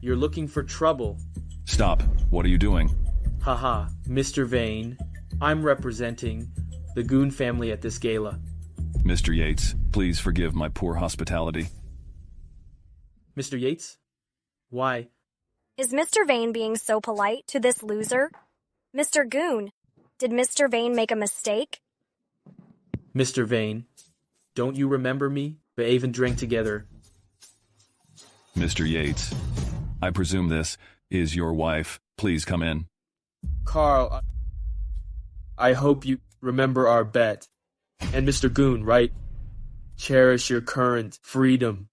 You're looking for trouble. Stop. What are you doing? Haha, Mr. Vane. I'm representing the Goon family at this gala. Mr. Yates, please forgive my poor hospitality. Mr. Yates? Why? Is Mr. Vane being so polite to this loser? Mr. Goon, did Mr. Vane make a mistake? Mr. Vane, don't you remember me? We even drank together. Mr. Yates, I presume this is your wife. Please come in. Carl, I hope you remember our bet. And Mr. Goon, right? Cherish your current freedom.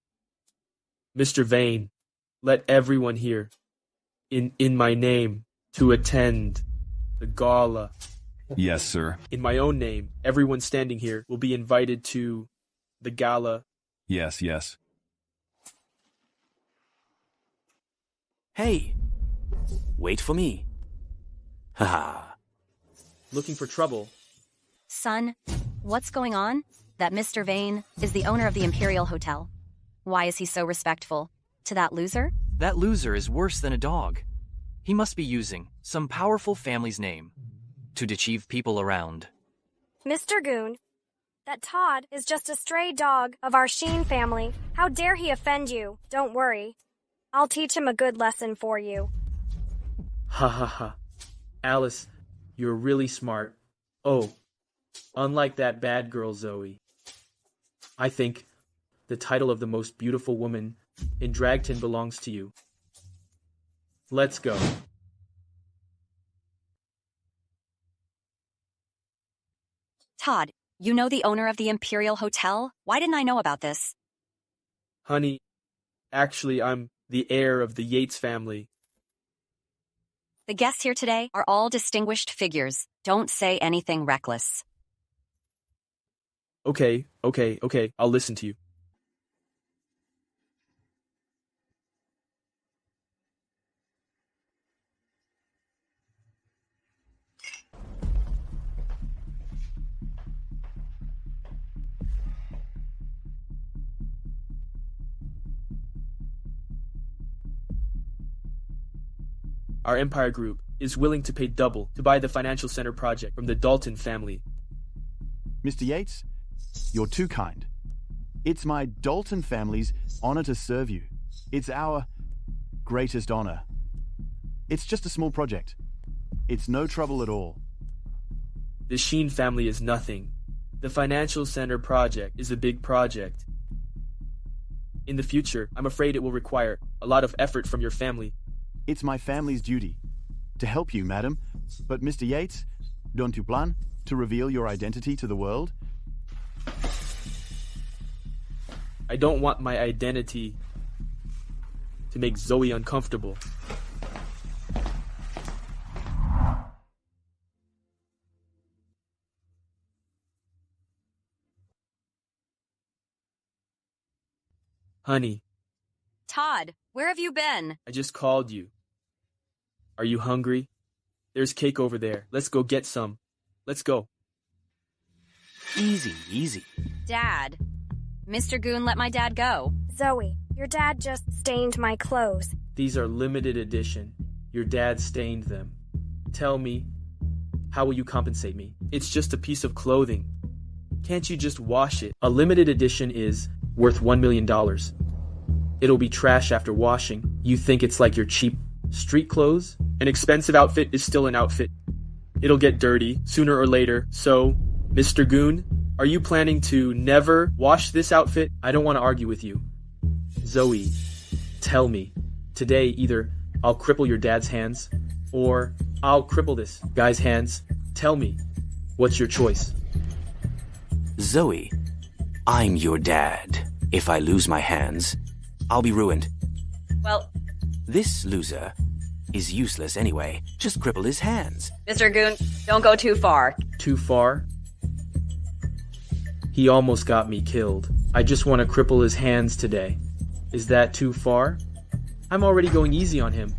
Mr. Vane, let everyone here, in my name, to attend the gala. Yes, sir. In my own name, everyone standing here will be invited to the gala. Yes. Hey, wait for me. Haha. Looking for trouble? Son, what's going on? That Mr. Vane is the owner of the Imperial Hotel. Why is he so respectful to that loser? That loser is worse than a dog. He must be using some powerful family's name to deceive people around. Mr. Goon, that Todd is just a stray dog of our Sheen family. How dare he offend you? Don't worry. I'll teach him a good lesson for you. Ha. Alice, you're really smart. Oh, unlike that bad girl Zoe. I think the title of the most beautiful woman in Dragton belongs to you. Let's go. Todd, you know the owner of the Imperial Hotel? Why didn't I know about this? Honey, actually, I'm the heir of the Yates family. The guests here today are all distinguished figures. Don't say anything reckless. Okay. I'll listen to you. Our Empire Group is willing to pay double to buy the financial center project from the Dalton family. Mr. Yates, you're too kind. It's my Dalton family's honor to serve you. It's our greatest honor. It's just a small project. It's no trouble at all. The Sheen family is nothing. The financial center project is a big project. In the future, I'm afraid it will require a lot of effort from your family. It's my family's duty to help you, madam. But Mr. Yates, don't you plan to reveal your identity to the world? I don't want my identity to make Zoe uncomfortable. Honey, Todd, where have you been? I just called you. Are you hungry? There's cake over there. Let's go get some. Let's go. Easy, easy. Dad. Mr. Goon let my dad go. Zoe, your dad just stained my clothes. These are limited edition. Your dad stained them. Tell me, how will you compensate me? It's just a piece of clothing. Can't you just wash it? A limited edition is worth $1 million. It'll be trash after washing. You think it's like your cheap street clothes? An expensive outfit is still an outfit. It'll get dirty sooner or later. So, Mr. Goon, are you planning to never wash this outfit? I don't want to argue with you. Zoe, tell me. Today, either I'll cripple your dad's hands, or I'll cripple this guy's hands. Tell me, what's your choice? Zoe, I'm your dad. If I lose my hands, I'll be ruined. Well, this loser is useless anyway. Just cripple his hands. Mr. Goon, don't go too far. Too far? He almost got me killed. I just want to cripple his hands today. Is that too far? I'm already going easy on him.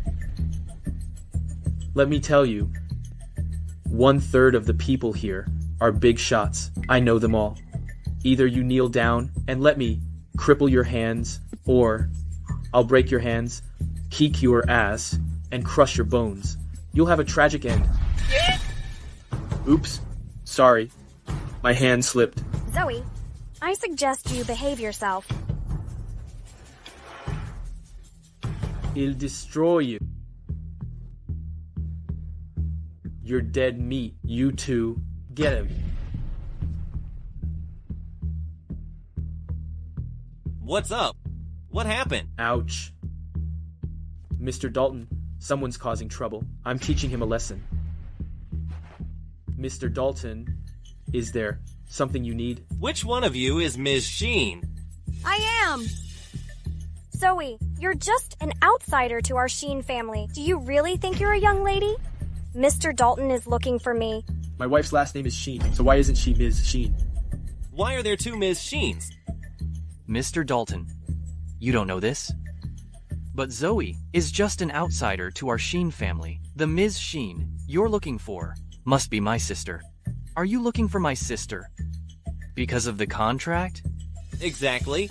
Let me tell you, 1/3 of the people here are big shots. I know them all. Either you kneel down and let me cripple your hands, or I'll break your hands, kick your ass, and crush your bones. You'll have a tragic end. Oops. Sorry. My hand slipped. Zoe, I suggest you behave yourself. He'll destroy you. You're dead meat. You two, get him. What's up? What happened? Ouch. Mr. Dalton, someone's causing trouble. I'm teaching him a lesson. Mr. Dalton, is there something you need? Which one of you is Ms. Sheen? I am! Zoe, you're just an outsider to our Sheen family. Do you really think you're a young lady? Mr. Dalton is looking for me. My wife's last name is Sheen, so why isn't she Ms. Sheen? Why are there two Ms. Sheens? Mr. Dalton, you don't know this? But Zoe is just an outsider to our Sheen family. The Ms. Sheen you're looking for must be my sister. Are you looking for my sister? Because of the contract? Exactly.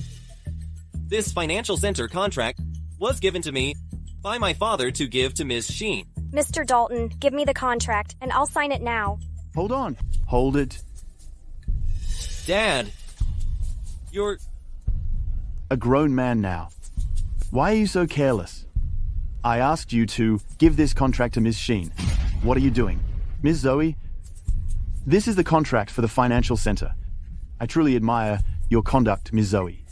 This financial center contract was given to me by my father to give to Ms. Sheen. Mr. Dalton, give me the contract, and I'll sign it now. Hold on. Hold it. Dad, you're a grown man now. Why are you so careless? I asked you to give this contract to Ms. Sheen. What are you doing? Ms. Zoe, this is the contract for the financial center. I truly admire your conduct, Ms. Zoe.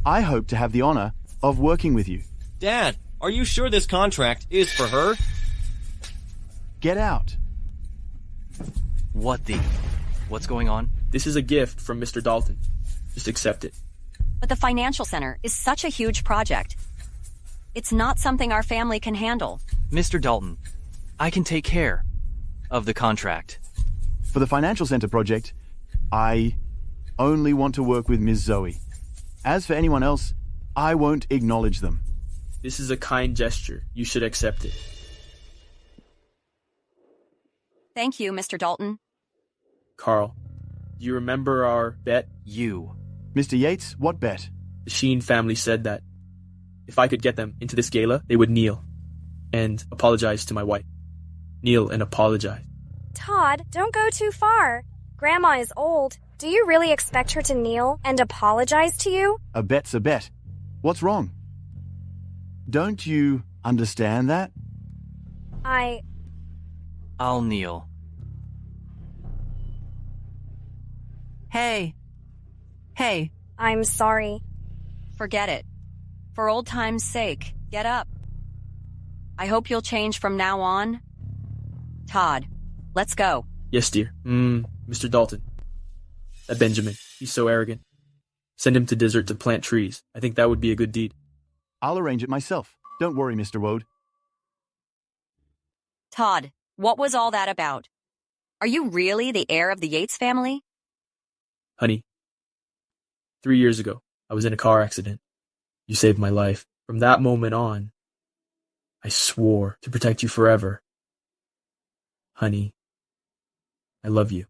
I hope to have the honor of working with you. Dad, are you sure this contract is for her? Get out. What's going on? This is a gift from Mr. Dalton. Just accept it. But the financial center is such a huge project. It's not something our family can handle. Mr. Dalton, I can take care of the contract. For the financial center project, I only want to work with Ms. Zoe. As for anyone else, I won't acknowledge them. This is a kind gesture. You should accept it. Thank you, Mr. Dalton. Carl, do you remember our bet? You. Mr. Yates, what bet? The Sheen family said that if I could get them into this gala, they would kneel and apologize to my wife. Kneel and apologize. Todd, don't go too far. Grandma is old. Do you really expect her to kneel and apologize to you? A bet's a bet. What's wrong? Don't you understand that? I'll kneel. Hey. Hey. I'm sorry. Forget it. For old time's sake, get up. I hope you'll change from now on. Todd, let's go. Yes, dear. Mr. Dalton. That Benjamin. He's so arrogant. Send him to desert to plant trees. I think that would be a good deed. I'll arrange it myself. Don't worry, Mr. Woad. Todd, what was all that about? Are you really the heir of the Yates family? Honey, 3 years ago, I was in a car accident. You saved my life. From that moment on, I swore to protect you forever. Honey, I love you.